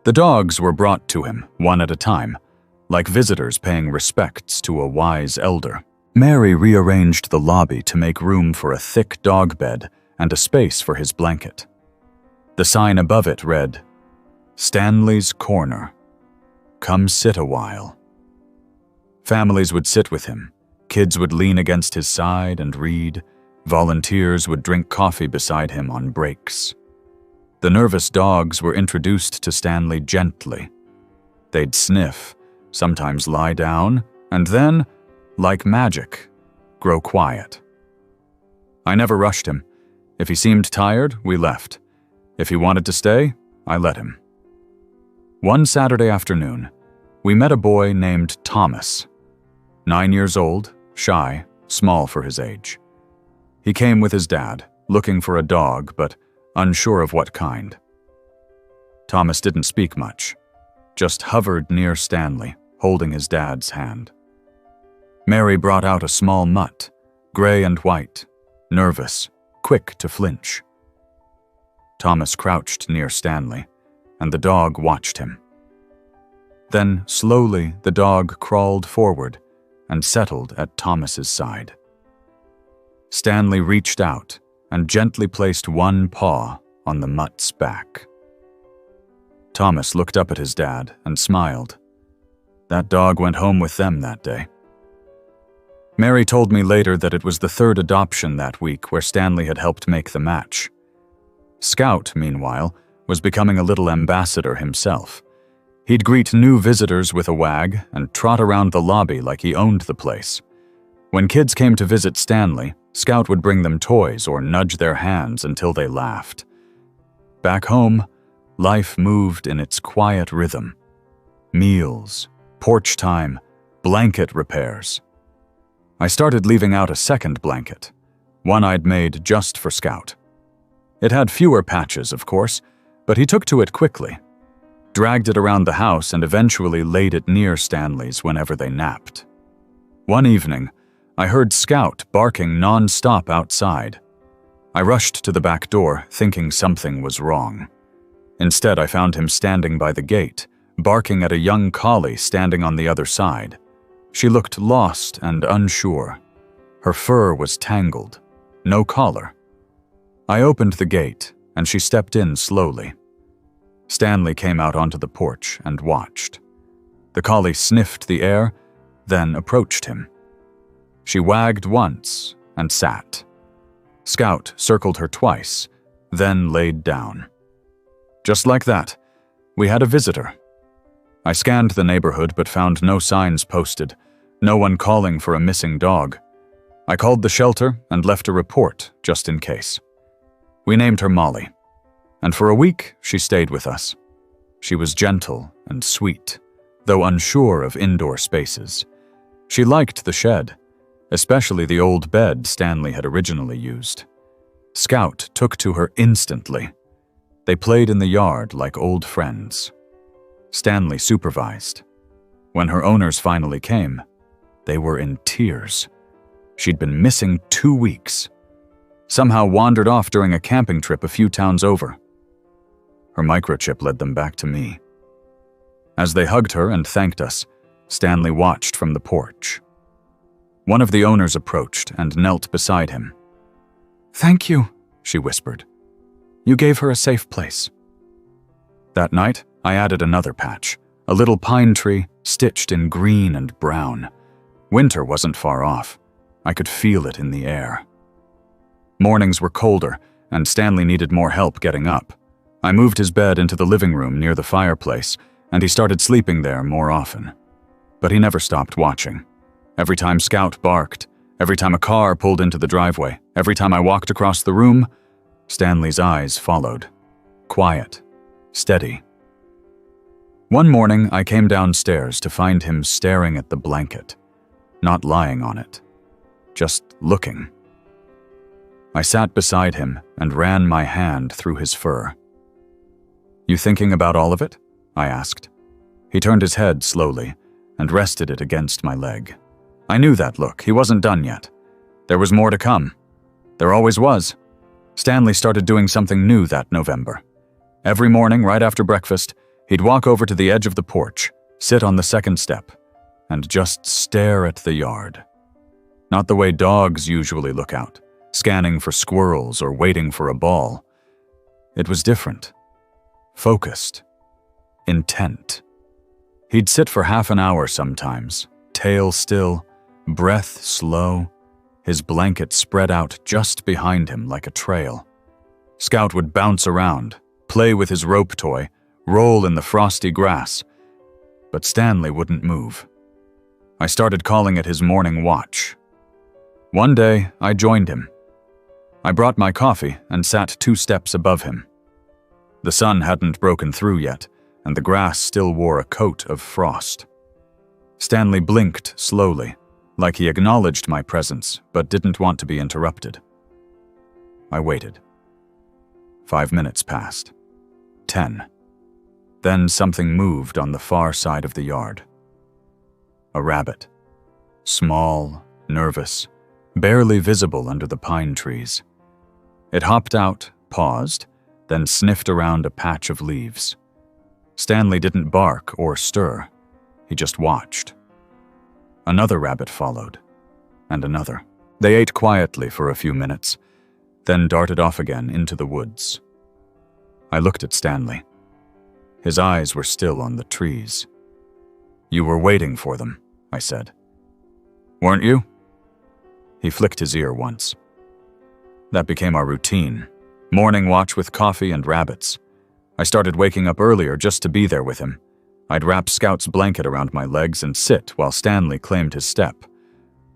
The dogs were brought to him, one at a time, like visitors paying respects to a wise elder. Mary rearranged the lobby to make room for a thick dog bed and a space for his blanket. The sign above it read, "Stanley's Corner. Come sit a while." Families would sit with him. Kids would lean against his side and read. Volunteers would drink coffee beside him on breaks. The nervous dogs were introduced to Stanley gently. They'd sniff, sometimes lie down, and then, like magic, grow quiet. I never rushed him. If he seemed tired, we left. If he wanted to stay, I let him. One Saturday afternoon, we met a boy named Thomas. 9 years old, shy, small for his age. He came with his dad, looking for a dog, but unsure of what kind. Thomas didn't speak much, just hovered near Stanley, holding his dad's hand. Mary brought out a small mutt, gray and white, nervous, quick to flinch. Thomas crouched near Stanley, and the dog watched him. Then, slowly, the dog crawled forward and settled at Thomas's side. Stanley reached out and gently placed one paw on the mutt's back. Thomas looked up at his dad and smiled. That dog went home with them that day. Mary told me later that it was the third adoption that week where Stanley had helped make the match. Scout, meanwhile, was becoming a little ambassador himself. He'd greet new visitors with a wag and trot around the lobby like he owned the place. When kids came to visit Stanley, Scout would bring them toys or nudge their hands until they laughed. Back home, life moved in its quiet rhythm. Meals, porch time, blanket repairs. I started leaving out a second blanket, one I'd made just for Scout. It had fewer patches, of course, but he took to it quickly, dragged it around the house, and eventually laid it near Stanley's whenever they napped. One evening, I heard Scout barking non-stop outside. I rushed to the back door, thinking something was wrong. Instead, I found him standing by the gate, barking at a young collie standing on the other side. She looked lost and unsure. Her fur was tangled, no collar. I opened the gate, and she stepped in slowly. Stanley came out onto the porch and watched. The collie sniffed the air, then approached him. She wagged once and sat. Scout circled her twice, then laid down. Just like that, we had a visitor. I scanned the neighborhood but found no signs posted, no one calling for a missing dog. I called the shelter and left a report just in case. We named her Molly, and for a week she stayed with us. She was gentle and sweet, though unsure of indoor spaces. She liked the shed, especially the old bed Stanley had originally used. Scout took to her instantly. They played in the yard like old friends. Stanley supervised. When her owners finally came, they were in tears. She'd been missing 2 weeks. Somehow wandered off during a camping trip a few towns over. Her microchip led them back to me. As they hugged her and thanked us, Stanley watched from the porch. One of the owners approached and knelt beside him. "Thank you," she whispered. "You gave her a safe place." That night, I added another patch, a little pine tree stitched in green and brown. Winter wasn't far off. I could feel it in the air. Mornings were colder, and Stanley needed more help getting up. I moved his bed into the living room near the fireplace, and he started sleeping there more often. But he never stopped watching. Every time Scout barked, every time a car pulled into the driveway, every time I walked across the room, Stanley's eyes followed. Quiet, steady. One morning, I came downstairs to find him staring at the blanket, not lying on it, just looking. I sat beside him and ran my hand through his fur. "You thinking about all of it?" I asked. He turned his head slowly and rested it against my leg. I knew that look. He wasn't done yet. There was more to come. There always was. Stanley started doing something new that November. Every morning, right after breakfast, he'd walk over to the edge of the porch, sit on the second step, and just stare at the yard. Not the way dogs usually look out, scanning for squirrels or waiting for a ball. It was different. Focused. Intent. He'd sit for half an hour sometimes, tail still, breath slow, his blanket spread out just behind him like a trail. Scout would bounce around, play with his rope toy, roll in the frosty grass, but Stanley wouldn't move. I started calling it his morning watch. One day, I joined him. I brought my coffee and sat 2 steps above him. The sun hadn't broken through yet, and the grass still wore a coat of frost. Stanley blinked slowly, like he acknowledged my presence but didn't want to be interrupted. I waited. 5 minutes passed. 10. Then something moved on the far side of the yard. A rabbit. Small, nervous, barely visible under the pine trees. It hopped out, paused, then sniffed around a patch of leaves. Stanley didn't bark or stir. He just watched. Another rabbit followed, and another. They ate quietly for a few minutes, then darted off again into the woods. I looked at Stanley. His eyes were still on the trees. "You were waiting for them," I said. "Weren't you?" He flicked his ear once. That became our routine. Morning watch with coffee and rabbits. I started waking up earlier just to be there with him. I'd wrap Scout's blanket around my legs and sit while Stanley claimed his step.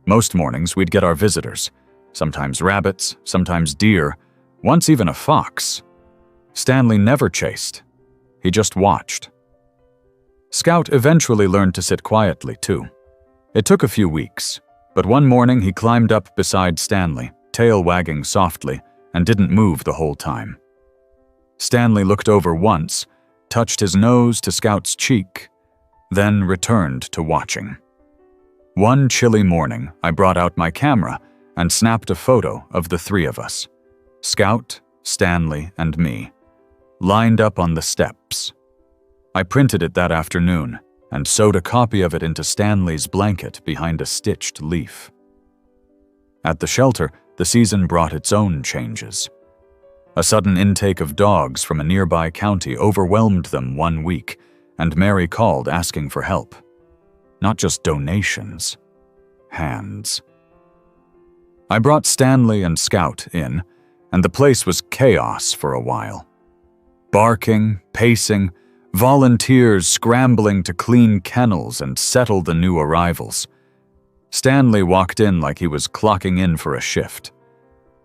Most mornings we'd get our visitors, sometimes rabbits, sometimes deer, once even a fox. Stanley never chased. He just watched. Scout eventually learned to sit quietly, too. It took a few weeks, but one morning he climbed up beside Stanley, tail wagging softly, and didn't move the whole time. Stanley looked over once, touched his nose to Scout's cheek, then returned to watching. One chilly morning, I brought out my camera and snapped a photo of the three of us, Scout, Stanley, and me, lined up on the steps. I printed it that afternoon and sewed a copy of it into Stanley's blanket behind a stitched leaf. At the shelter, the season brought its own changes. A sudden intake of dogs from a nearby county overwhelmed them one week, and Mary called asking for help. Not just donations, hands. I brought Stanley and Scout in, and the place was chaos for a while. Barking, pacing, volunteers scrambling to clean kennels and settle the new arrivals. Stanley walked in like he was clocking in for a shift.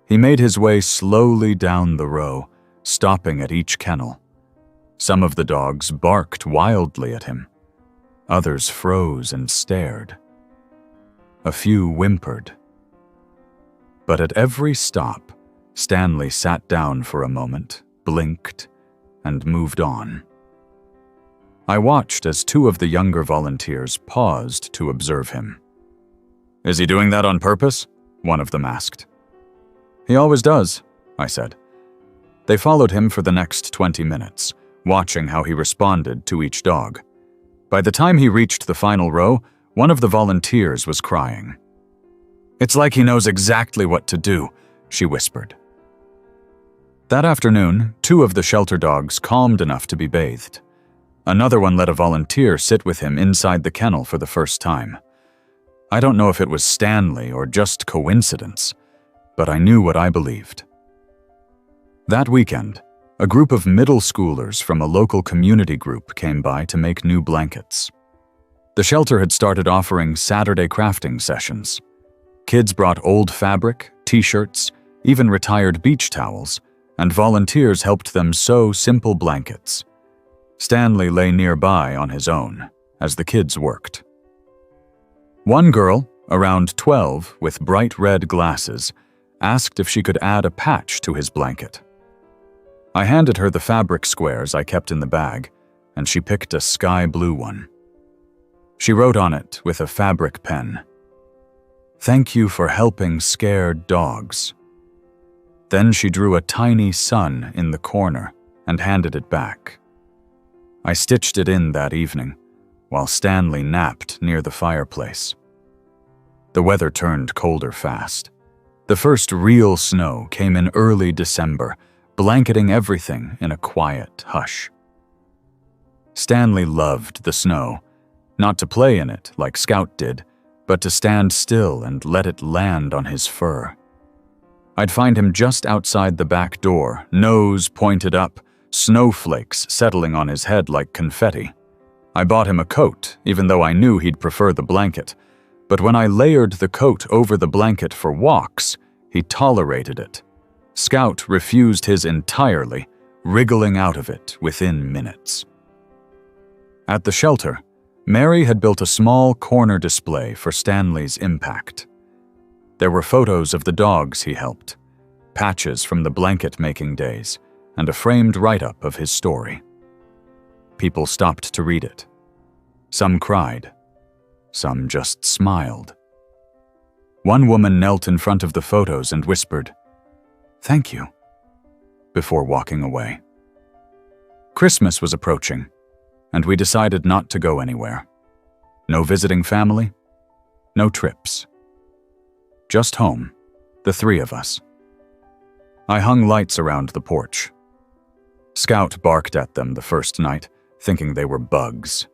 He made his way slowly down the row, stopping at each kennel. Some of the dogs barked wildly at him. Others froze and stared. A few whimpered. But at every stop, Stanley sat down for a moment, blinked, and moved on. I watched as two of the younger volunteers paused to observe him. "Is he doing that on purpose?" one of them asked. "He always does," I said. They followed him for the next 20 minutes, watching how he responded to each dog. By the time he reached the final row, one of the volunteers was crying. "It's like he knows exactly what to do," she whispered. That afternoon, two of the shelter dogs calmed enough to be bathed. Another one let a volunteer sit with him inside the kennel for the first time. I don't know if it was Stanley or just coincidence, but I knew what I believed. That weekend, a group of middle schoolers from a local community group came by to make new blankets. The shelter had started offering Saturday crafting sessions. Kids brought old fabric, t-shirts, even retired beach towels, and volunteers helped them sew simple blankets. Stanley lay nearby on his own as the kids worked. One girl, around 12, with bright red glasses, asked if she could add a patch to his blanket. I handed her the fabric squares I kept in the bag, and she picked a sky blue one. She wrote on it with a fabric pen, "Thank you for helping scared dogs." Then she drew a tiny sun in the corner and handed it back. I stitched it in that evening, while Stanley napped near the fireplace. The weather turned colder fast. The first real snow came in early December, blanketing everything in a quiet hush. Stanley loved the snow, not to play in it like Scout did, but to stand still and let it land on his fur. I'd find him just outside the back door, nose pointed up, snowflakes settling on his head like confetti. I bought him a coat, even though I knew he'd prefer the blanket, but when I layered the coat over the blanket for walks, he tolerated it. Scout refused his entirely, wriggling out of it within minutes. At the shelter, Mary had built a small corner display for Stanley's impact. There were photos of the dogs he helped, patches from the blanket-making days, and a framed write-up of his story. People stopped to read it. Some cried. Some just smiled. One woman knelt in front of the photos and whispered, "Thank you." before walking away. Christmas was approaching, and we decided not to go anywhere. No visiting family, no trips. Just home, the three of us. I hung lights around the porch. Scout barked at them the first night, thinking they were bugs.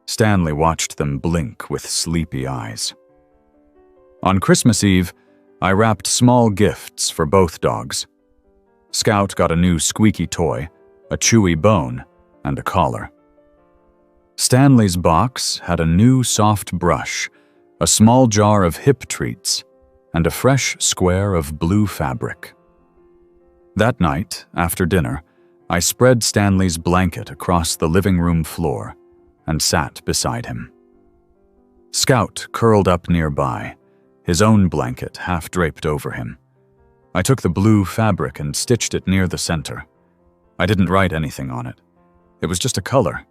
Stanley watched them blink with sleepy eyes. On Christmas Eve, I wrapped small gifts for both dogs. Scout got a new squeaky toy, a chewy bone, and a collar. Stanley's box had a new soft brush, a small jar of hip treats, and a fresh square of blue fabric. That night, after dinner, I spread Stanley's blanket across the living room floor and sat beside him. Scout curled up nearby, his own blanket half draped over him. I took the blue fabric and stitched it near the center. I didn't write anything on it. It was just a color,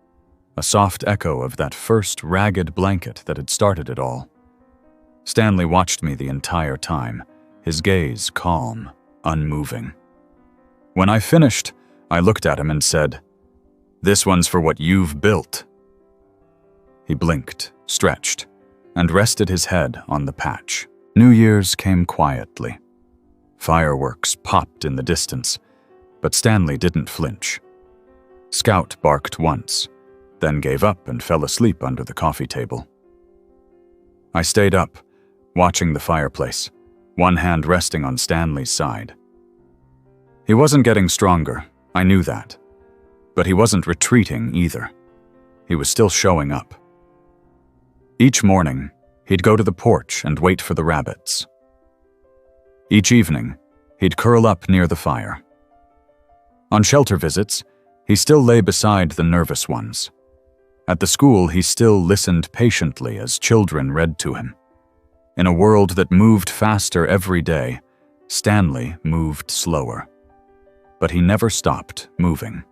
a soft echo of that first ragged blanket that had started it all. Stanley watched me the entire time, his gaze calm, unmoving. When I finished, I looked at him and said, "This one's for what you've built." He blinked, stretched, and rested his head on the patch. New Year's came quietly. Fireworks popped in the distance, but Stanley didn't flinch. Scout barked once, then gave up and fell asleep under the coffee table. I stayed up, watching the fireplace, one hand resting on Stanley's side. He wasn't getting stronger, I knew that. But he wasn't retreating either. He was still showing up. Each morning, he'd go to the porch and wait for the rabbits. Each evening, he'd curl up near the fire. On shelter visits, he still lay beside the nervous ones. At the school, he still listened patiently as children read to him. In a world that moved faster every day, Stanley moved slower. But he never stopped moving.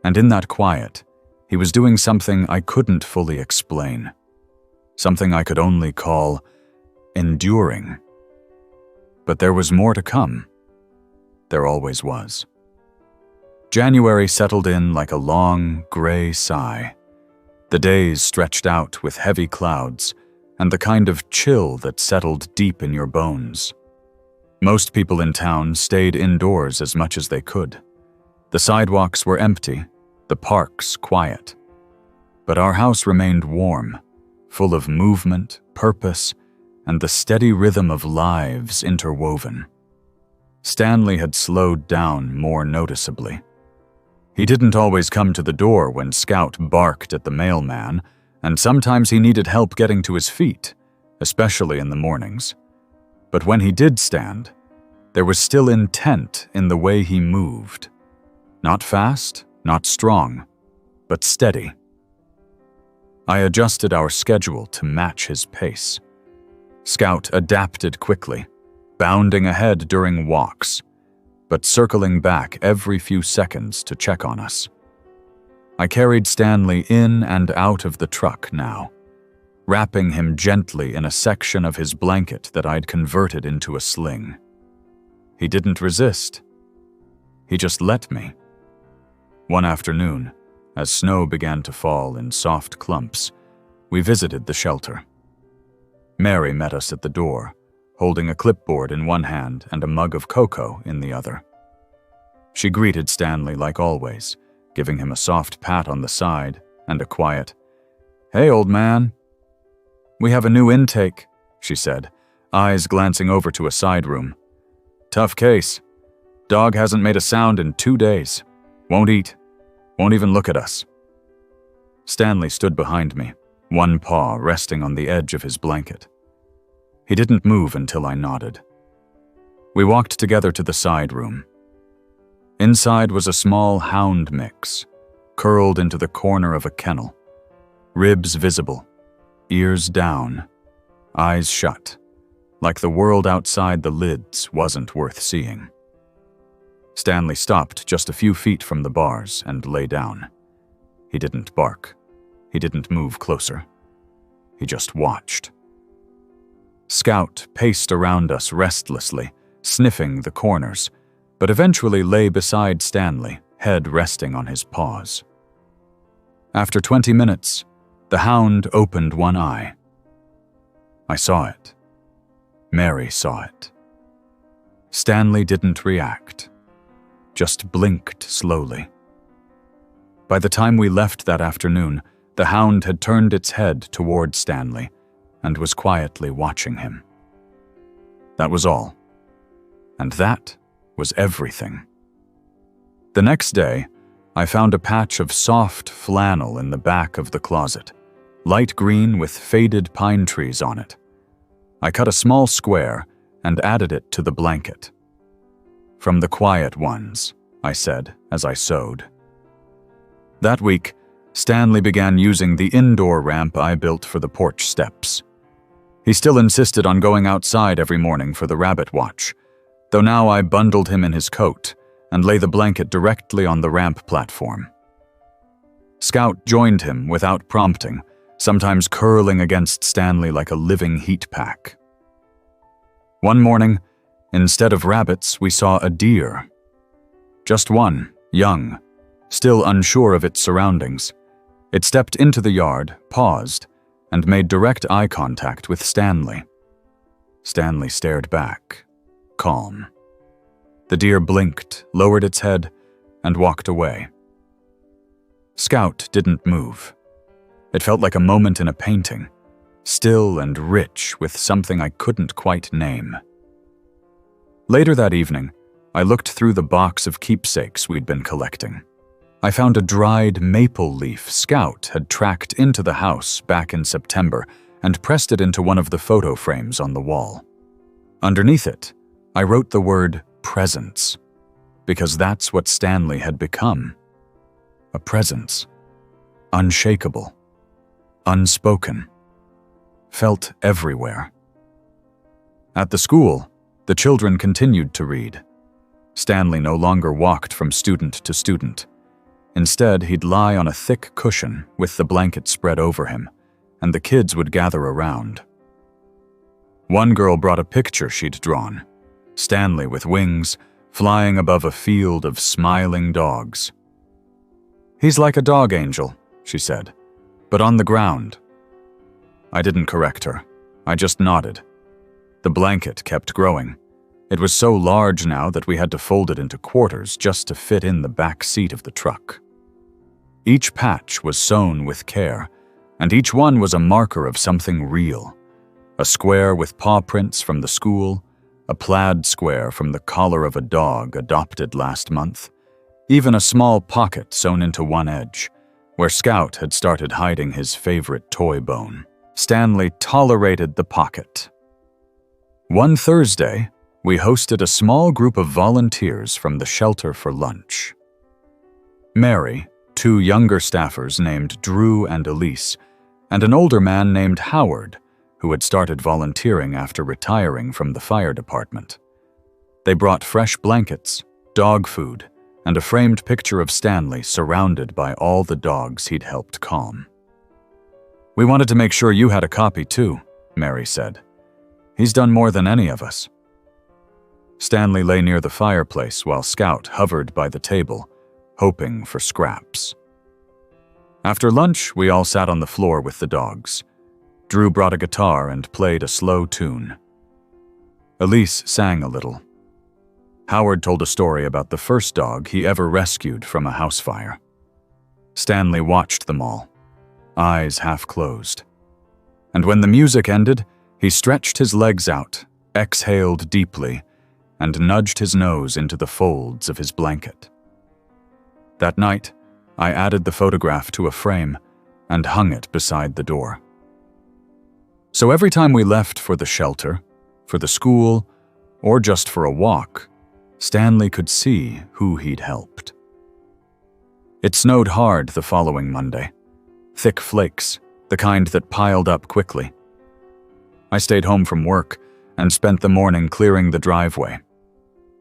And in that quiet, he was doing something I couldn't fully explain. Something I could only call enduring. But there was more to come. There always was. January settled in like a long, gray sigh. The days stretched out with heavy clouds and the kind of chill that settled deep in your bones. Most people in town stayed indoors as much as they could. The sidewalks were empty, the parks quiet. But our house remained warm, full of movement, purpose, and the steady rhythm of lives interwoven. Stanley had slowed down more noticeably. He didn't always come to the door when Scout barked at the mailman, and sometimes he needed help getting to his feet, especially in the mornings. But when he did stand, there was still intent in the way he moved. Not fast, not strong, but steady. I adjusted our schedule to match his pace. Scout adapted quickly, bounding ahead during walks, but circling back every few seconds to check on us. I carried Stanley in and out of the truck now, wrapping him gently in a section of his blanket that I'd converted into a sling. He didn't resist. He just let me. One afternoon, as snow began to fall in soft clumps, we visited the shelter. Mary met us at the door, holding a clipboard in one hand and a mug of cocoa in the other. She greeted Stanley like always, giving him a soft pat on the side and a quiet, "Hey, old man." "We have a new intake," she said, eyes glancing over to a side room. "Tough case. Dog hasn't made a sound in 2 days. Won't eat. Won't even look at us." Stanley stood behind me, one paw resting on the edge of his blanket. He didn't move until I nodded. We walked together to the side room. Inside was a small hound mix, curled into the corner of a kennel, ribs visible, ears down, eyes shut, like the world outside the lids wasn't worth seeing. Stanley stopped just a few feet from the bars and lay down. He didn't bark. He didn't move closer. He just watched. Scout paced around us restlessly, sniffing the corners, but eventually lay beside Stanley, head resting on his paws. After 20 minutes, the hound opened one eye. I saw it. Mary saw it. Stanley didn't react, just blinked slowly. By the time we left that afternoon, the hound had turned its head toward Stanley and was quietly watching him. That was all. And that was everything. The next day, I found a patch of soft flannel in the back of the closet, light green with faded pine trees on it. I cut a small square and added it to the blanket. "From the quiet ones," I said as I sewed. That week, Stanley began using the indoor ramp I built for the porch steps. He still insisted on going outside every morning for the rabbit watch, though now I bundled him in his coat and lay the blanket directly on the ramp platform. Scout joined him without prompting, sometimes curling against Stanley like a living heat pack. One morning, instead of rabbits, we saw a deer. Just one, young, still unsure of its surroundings. It stepped into the yard, paused, and made direct eye contact with Stanley. Stanley stared back, calm. The deer blinked, lowered its head, and walked away. Scout didn't move. It felt like a moment in a painting, still and rich with something I couldn't quite name. Later that evening, I looked through the box of keepsakes we'd been collecting. I found a dried maple leaf Scout had tracked into the house back in September and pressed it into one of the photo frames on the wall. Underneath it, I wrote the word presence, because that's what Stanley had become. A presence. Unshakable. Unspoken. Felt everywhere. At the school, the children continued to read. Stanley no longer walked from student to student. Instead, he'd lie on a thick cushion with the blanket spread over him, and the kids would gather around. One girl brought a picture she'd drawn, Stanley with wings, flying above a field of smiling dogs. "He's like a dog angel," she said, "but on the ground." I didn't correct her. I just nodded. The blanket kept growing. It was so large now that we had to fold it into quarters just to fit in the back seat of the truck. Each patch was sewn with care, and each one was a marker of something real. A square with paw prints from the school, a plaid square from the collar of a dog adopted last month, even a small pocket sewn into one edge, where Scout had started hiding his favorite toy bone. Stanley tolerated the pocket. One Thursday, we hosted a small group of volunteers from the shelter for lunch. Mary, two younger staffers named Drew and Elise, and an older man named Howard, who had started volunteering after retiring from the fire department. They brought fresh blankets, dog food, and a framed picture of Stanley surrounded by all the dogs he'd helped calm. "We wanted to make sure you had a copy too," Mary said. "He's done more than any of us." Stanley lay near the fireplace while Scout hovered by the table, hoping for scraps. After lunch, we all sat on the floor with the dogs. Drew brought a guitar and played a slow tune. Elise sang a little. Howard told a story about the first dog he ever rescued from a house fire. Stanley watched them all, eyes half closed. And when the music ended, he stretched his legs out, exhaled deeply, and nudged his nose into the folds of his blanket. That night, I added the photograph to a frame and hung it beside the door. So every time we left for the shelter, for the school, or just for a walk, Stanley could see who he'd helped. It snowed hard the following Monday. Thick flakes, the kind that piled up quickly. I stayed home from work and spent the morning clearing the driveway.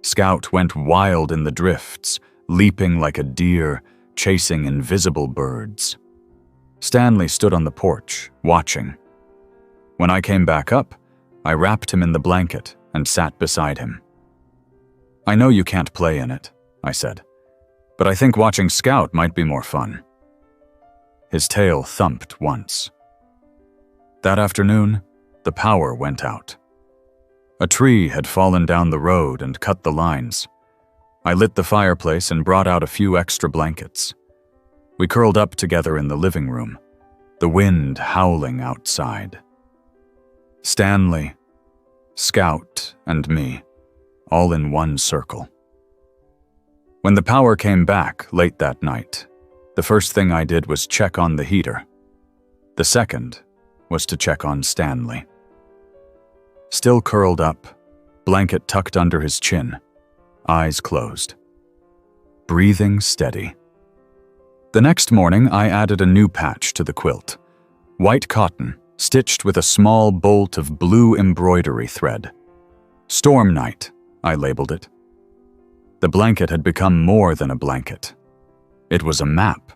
Scout went wild in the drifts, leaping like a deer, chasing invisible birds. Stanley stood on the porch, watching. When I came back up, I wrapped him in the blanket and sat beside him. "I know you can't play in it," I said, "but I think watching Scout might be more fun." His tail thumped once. That afternoon, the power went out. A tree had fallen down the road and cut the lines. I lit the fireplace and brought out a few extra blankets. We curled up together in the living room, the wind howling outside. Stanley, Scout, and me, all in one circle. When the power came back late that night, the first thing I did was check on the heater. The second was to check on Stanley. Still curled up, blanket tucked under his chin, eyes closed. Breathing steady. The next morning, I added a new patch to the quilt. White cotton, stitched with a small bolt of blue embroidery thread. Storm Night, I labeled it. The blanket had become more than a blanket. It was a map.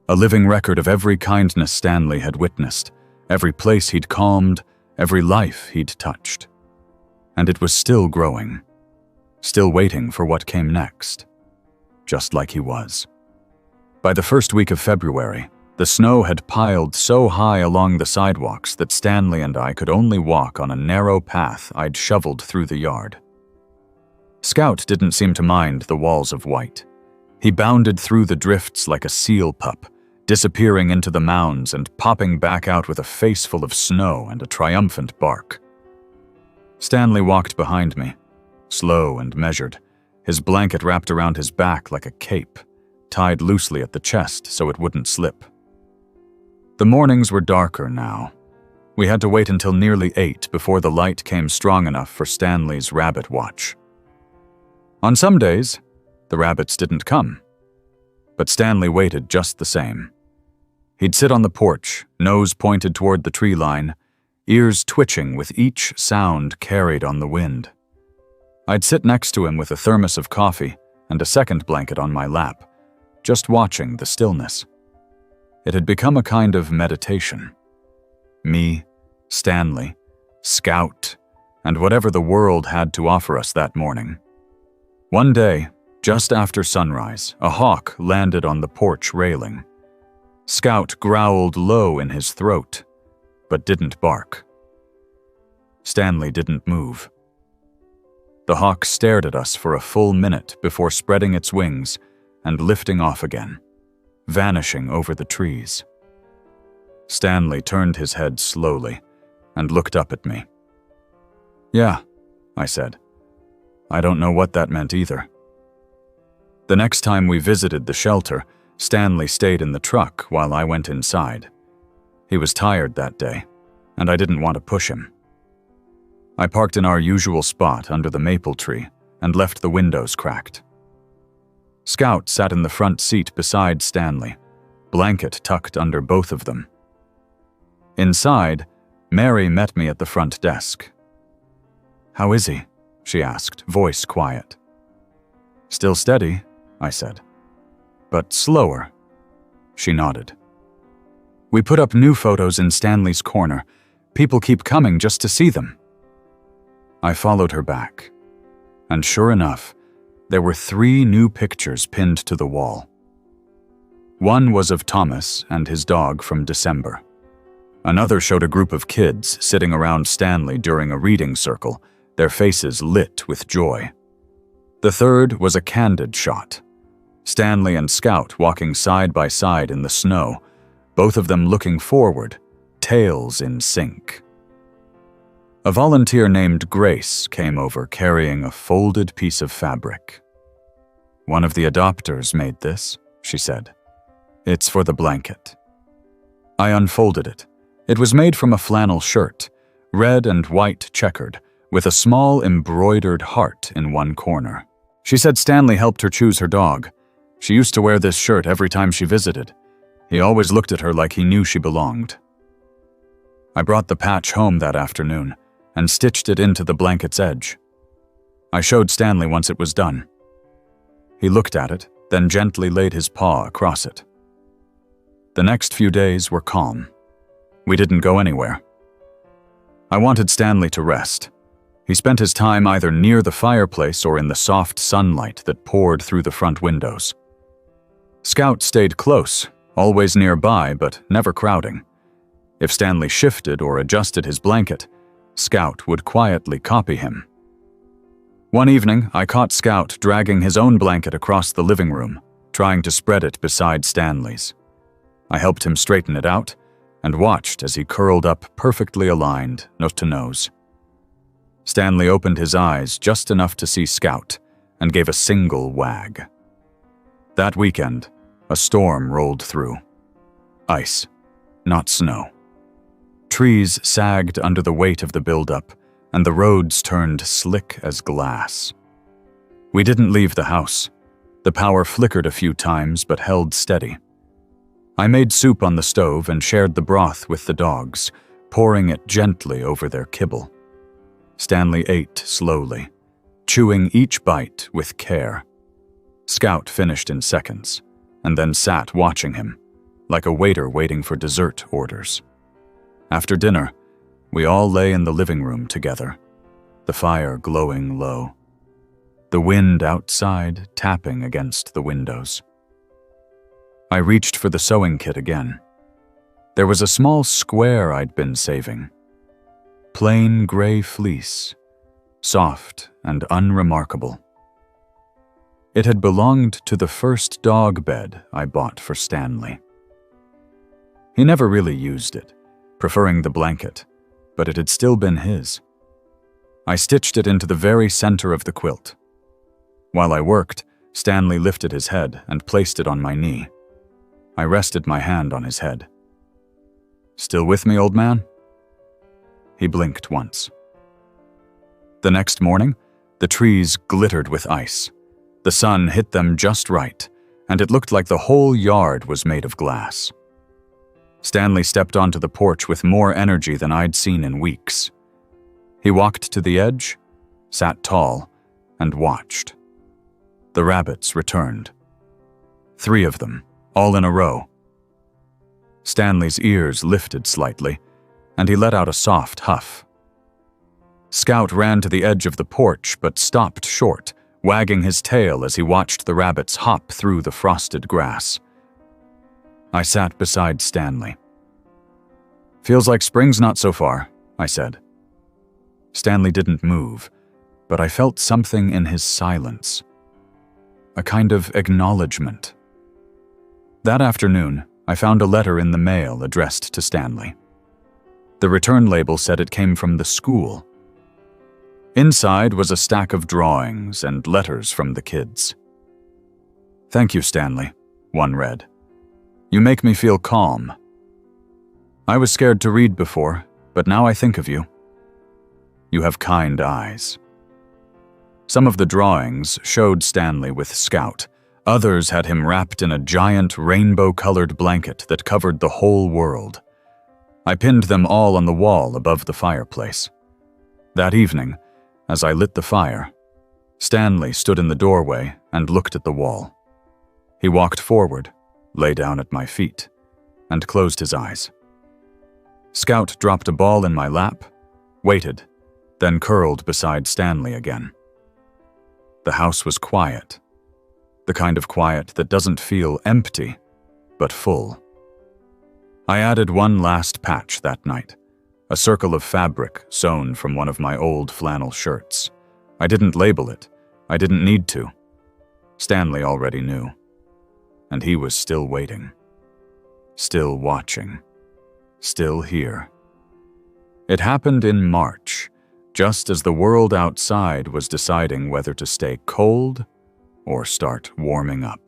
A living record of every kindness Stanley had witnessed, every place he'd calmed, every life he'd touched. And it was still growing, still waiting for what came next, just like he was. By the first week of February, the snow had piled so high along the sidewalks that Stanley and I could only walk on a narrow path I'd shoveled through the yard. Scout didn't seem to mind the walls of white. He bounded through the drifts like a seal pup, disappearing into the mounds and popping back out with a face full of snow and a triumphant bark. Stanley walked behind me, slow and measured, his blanket wrapped around his back like a cape, tied loosely at the chest so it wouldn't slip. The mornings were darker now. We had to wait until nearly 8 before the light came strong enough for Stanley's rabbit watch. On some days, the rabbits didn't come. But Stanley waited just the same. He'd sit on the porch, nose pointed toward the tree line, ears twitching with each sound carried on the wind. I'd sit next to him with a thermos of coffee and a second blanket on my lap, just watching the stillness. It had become a kind of meditation. Me, Stanley, Scout, and whatever the world had to offer us that morning. One day, just after sunrise, a hawk landed on the porch railing. Scout growled low in his throat, but didn't bark. Stanley didn't move. The hawk stared at us for a full minute before spreading its wings and lifting off again, vanishing over the trees. Stanley turned his head slowly and looked up at me. "Yeah," I said. I don't know what that meant either. The next time we visited the shelter, Stanley stayed in the truck while I went inside. He was tired that day, and I didn't want to push him. I parked in our usual spot under the maple tree and left the windows cracked. Scout sat in the front seat beside Stanley, blanket tucked under both of them. Inside, Mary met me at the front desk. "How is he?" she asked, voice quiet. "Still steady," I said. "But slower." She nodded. "We put up new photos in Stanley's corner. People keep coming just to see them." I followed her back, and sure enough, there were 3 new pictures pinned to the wall. One was of Thomas and his dog from December. Another showed a group of kids sitting around Stanley during a reading circle, their faces lit with joy. The third was a candid shot. Stanley and Scout walking side by side in the snow, both of them looking forward, tails in sync. A volunteer named Grace came over carrying a folded piece of fabric. "One of the adopters made this," she said. "It's for the blanket." I unfolded it. It was made from a flannel shirt, red and white checkered, with a small embroidered heart in one corner. She said Stanley helped her choose her dog. She used to wear this shirt every time she visited. He always looked at her like he knew she belonged. I brought the patch home that afternoon and stitched it into the blanket's edge. I showed Stanley once it was done. He looked at it, then gently laid his paw across it. The next few days were calm. We didn't go anywhere. I wanted Stanley to rest. He spent his time either near the fireplace or in the soft sunlight that poured through the front windows. Scout stayed close, always nearby but never crowding. If Stanley shifted or adjusted his blanket, Scout would quietly copy him. One evening, I caught Scout dragging his own blanket across the living room, trying to spread it beside Stanley's. I helped him straighten it out and watched as he curled up perfectly aligned, nose to nose. Stanley opened his eyes just enough to see Scout and gave a single wag. That weekend, a storm rolled through. Ice, not snow. Trees sagged under the weight of the buildup, and the roads turned slick as glass. We didn't leave the house. The power flickered a few times but held steady. I made soup on the stove and shared the broth with the dogs, pouring it gently over their kibble. Stanley ate slowly, chewing each bite with care. Scout finished in seconds, and then sat watching him, like a waiter waiting for dessert orders. After dinner, we all lay in the living room together, the fire glowing low, the wind outside tapping against the windows. I reached for the sewing kit again. There was a small square I'd been saving. Plain gray fleece, soft and unremarkable. It had belonged to the first dog bed I bought for Stanley. He never really used it, preferring the blanket, but it had still been his. I stitched it into the very center of the quilt. While I worked, Stanley lifted his head and placed it on my knee. I rested my hand on his head. "Still with me, old man?" He blinked once. The next morning, the trees glittered with ice. The sun hit them just right, and it looked like the whole yard was made of glass. Stanley stepped onto the porch with more energy than I'd seen in weeks. He walked to the edge, sat tall, and watched. The rabbits returned. 3 of them, all in a row. Stanley's ears lifted slightly, and he let out a soft huff. Scout ran to the edge of the porch but stopped short, wagging his tail as he watched the rabbits hop through the frosted grass. I sat beside Stanley. "Feels like spring's not so far," I said. Stanley didn't move, but I felt something in his silence. A kind of acknowledgement. That afternoon, I found a letter in the mail addressed to Stanley. The return label said it came from the school. Inside was a stack of drawings and letters from the kids. "Thank you, Stanley," one read. "You make me feel calm. I was scared to read before, but now I think of you. You have kind eyes." Some of the drawings showed Stanley with Scout. Others had him wrapped in a giant rainbow-colored blanket that covered the whole world. I pinned them all on the wall above the fireplace. That evening, as I lit the fire, Stanley stood in the doorway and looked at the wall. He walked forward, lay down at my feet, and closed his eyes. Scout dropped a ball in my lap, waited, then curled beside Stanley again. The house was quiet, the kind of quiet that doesn't feel empty, but full. I added one last patch that night, a circle of fabric sewn from one of my old flannel shirts. I didn't label it. I didn't need to. Stanley already knew. And he was still waiting. Still watching. Still here. It happened in March, just as the world outside was deciding whether to stay cold or start warming up.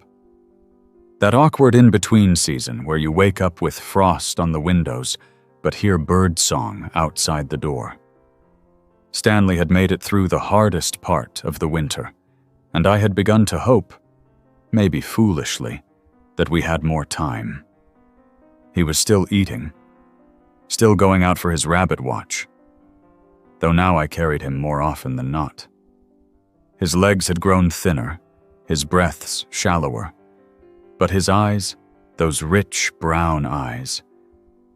That awkward in-between season where you wake up with frost on the windows but hear birdsong outside the door. Stanley had made it through the hardest part of the winter, and I had begun to hope, maybe foolishly, that we had more time. He was still eating, still going out for his rabbit watch, though now I carried him more often than not. His legs had grown thinner, his breaths shallower, but his eyes, those rich brown eyes,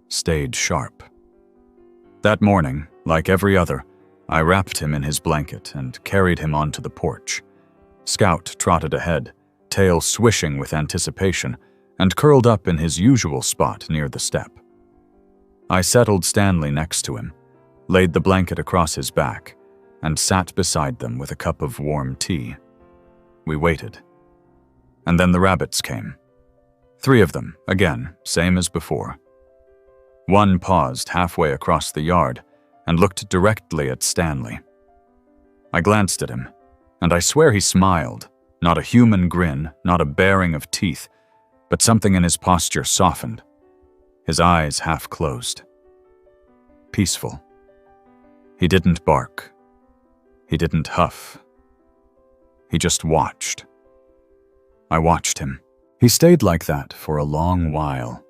stayed sharp. That morning, like every other, I wrapped him in his blanket and carried him onto the porch. Scout trotted ahead, tail swishing with anticipation, and curled up in his usual spot near the step. I settled Stanley next to him, laid the blanket across his back, and sat beside them with a cup of warm tea. We waited. And then the rabbits came. 3 of them, again, same as before. One paused halfway across the yard and looked directly at Stanley. I glanced at him, and I swear he smiled, not a human grin, not a baring of teeth, but something in his posture softened, his eyes half closed. Peaceful. He didn't bark. He didn't huff. He just watched. I watched him. He stayed like that for a long while.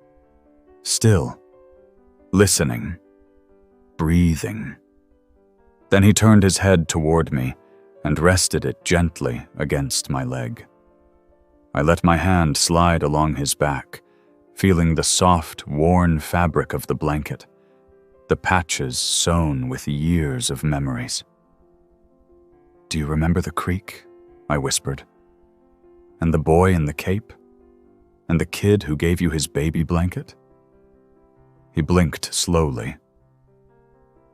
Still. Listening. Breathing. Then he turned his head toward me and rested it gently against my leg. I let my hand slide along his back, feeling the soft, worn fabric of the blanket, the patches sewn with years of memories. "Do you remember the creek?" I whispered. "And the boy in the cape? And the kid who gave you his baby blanket?" He blinked slowly.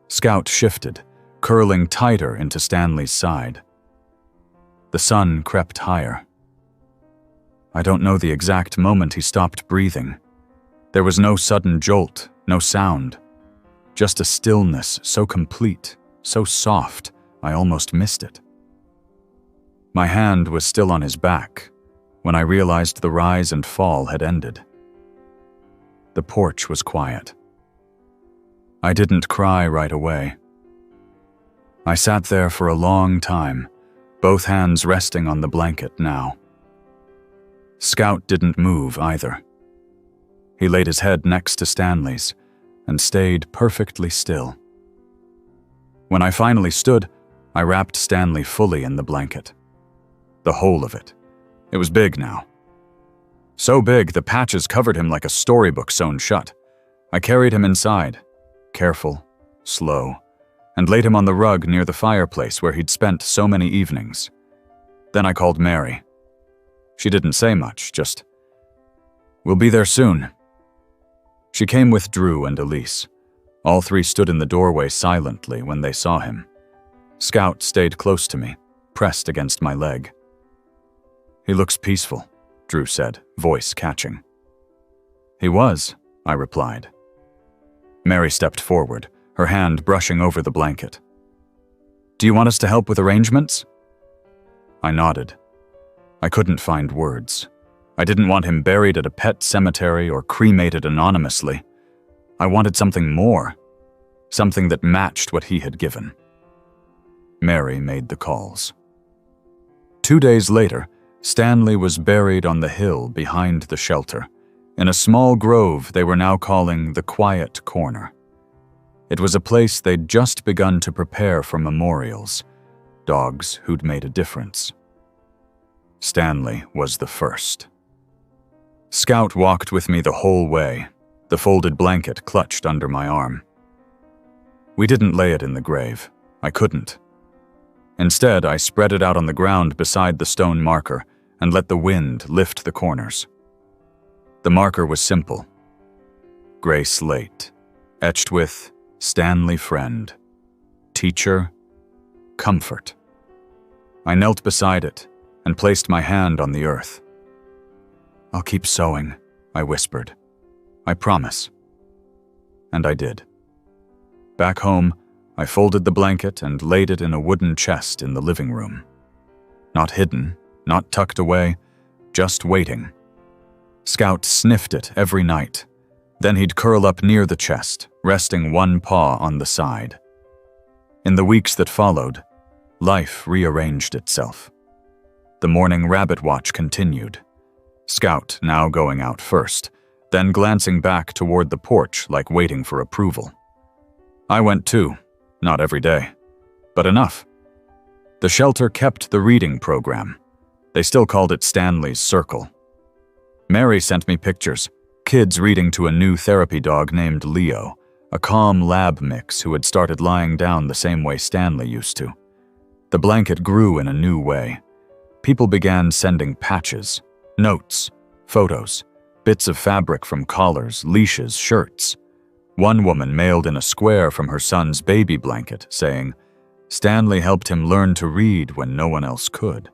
Scout shifted, curling tighter into Stanley's side. The sun crept higher. I don't know the exact moment he stopped breathing. There was no sudden jolt, no sound. Just a stillness so complete, so soft, I almost missed it. My hand was still on his back when I realized the rise and fall had ended. The porch was quiet. I didn't cry right away. I sat there for a long time, both hands resting on the blanket now. Scout didn't move either. He laid his head next to Stanley's and stayed perfectly still. When I finally stood, I wrapped Stanley fully in the blanket. The whole of it. It was big now. So big, the patches covered him like a storybook sewn shut. I carried him inside, careful, slow, and laid him on the rug near the fireplace where he'd spent so many evenings. Then I called Mary. She didn't say much, just, "We'll be there soon." She came with Drew and Elise. All 3 stood in the doorway silently when they saw him. Scout stayed close to me, pressed against my leg. "He looks peaceful," Drew said, voice catching. "He was," I replied. Mary stepped forward, her hand brushing over the blanket. "Do you want us to help with arrangements?" I nodded. I couldn't find words. I didn't want him buried at a pet cemetery or cremated anonymously. I wanted something more, something that matched what he had given. Mary made the calls. 2 days later, Stanley was buried on the hill behind the shelter, in a small grove they were now calling the Quiet Corner. It was a place they'd just begun to prepare for memorials, dogs who'd made a difference. Stanley was the first. Scout walked with me the whole way, the folded blanket clutched under my arm. We didn't lay it in the grave. I couldn't. Instead, I spread it out on the ground beside the stone marker and let the wind lift the corners. The marker was simple. Gray slate, etched with Stanley friend, teacher, comfort. I knelt beside it and placed my hand on the earth. "I'll keep sewing," I whispered. "I promise." And I did. Back home, I folded the blanket and laid it in a wooden chest in the living room. Not hidden, not tucked away, just waiting. Scout sniffed it every night. Then he'd curl up near the chest, resting one paw on the side. In the weeks that followed, life rearranged itself. The morning rabbit watch continued. Scout now going out first, then glancing back toward the porch like waiting for approval. I went too, not every day, but enough. The shelter kept the reading program. They still called it Stanley's Circle. Mary sent me pictures, kids reading to a new therapy dog named Leo, a calm lab mix who had started lying down the same way Stanley used to. The blanket grew in a new way. People began sending patches, notes, photos, bits of fabric from collars, leashes, shirts. One woman mailed in a square from her son's baby blanket, saying, "Stanley helped him learn to read when no one else could."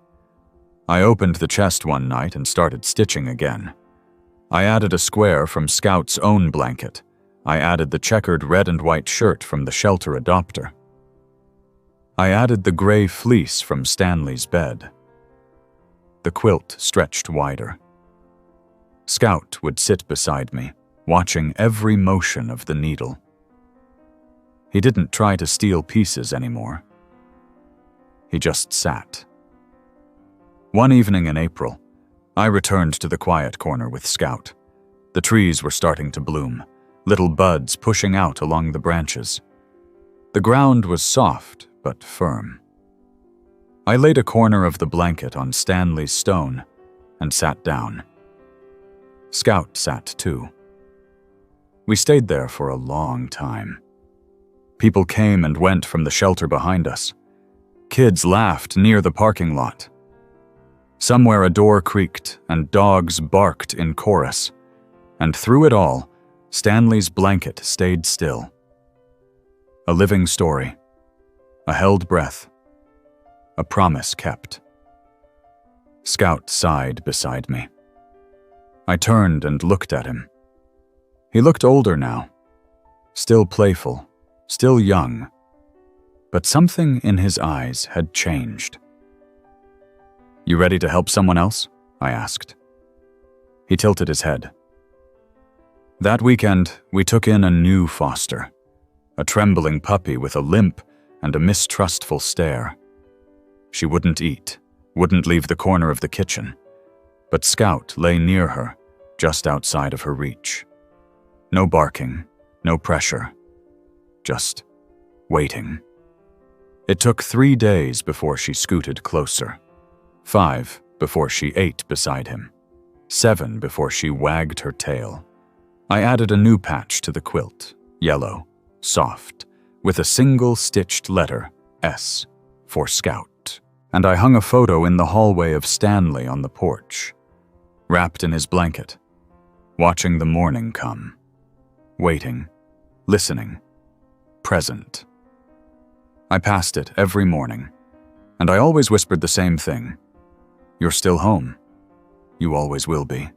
I opened the chest one night and started stitching again. I added a square from Scout's own blanket. I added the checkered red and white shirt from the shelter adopter. I added the gray fleece from Stanley's bed. The quilt stretched wider. Scout would sit beside me, watching every motion of the needle. He didn't try to steal pieces anymore. He just sat. One evening in April, I returned to the quiet corner with Scout. The trees were starting to bloom, little buds pushing out along the branches. The ground was soft but firm. I laid a corner of the blanket on Stanley's stone and sat down. Scout sat too. We stayed there for a long time. People came and went from the shelter behind us. Kids laughed near the parking lot. Somewhere a door creaked and dogs barked in chorus. And through it all, Stanley's blanket stayed still. A living story. A held breath. A promise kept. Scout sighed beside me. I turned and looked at him. He looked older now. Still playful, still young. But something in his eyes had changed. "You ready to help someone else?" I asked. He tilted his head. That weekend, we took in a new foster, a trembling puppy with a limp and a mistrustful stare. She wouldn't eat, wouldn't leave the corner of the kitchen, but Scout lay near her, just outside of her reach. No barking, no pressure, just waiting. It took 3 days before she scooted closer, 5 before she ate beside him, 7 before she wagged her tail. I added a new patch to the quilt, yellow, soft, with a single stitched letter, S, for Scout. And I hung a photo in the hallway of Stanley on the porch, wrapped in his blanket, watching the morning come, waiting, listening, present. I passed it every morning, and I always whispered the same thing. "You're still home. You always will be."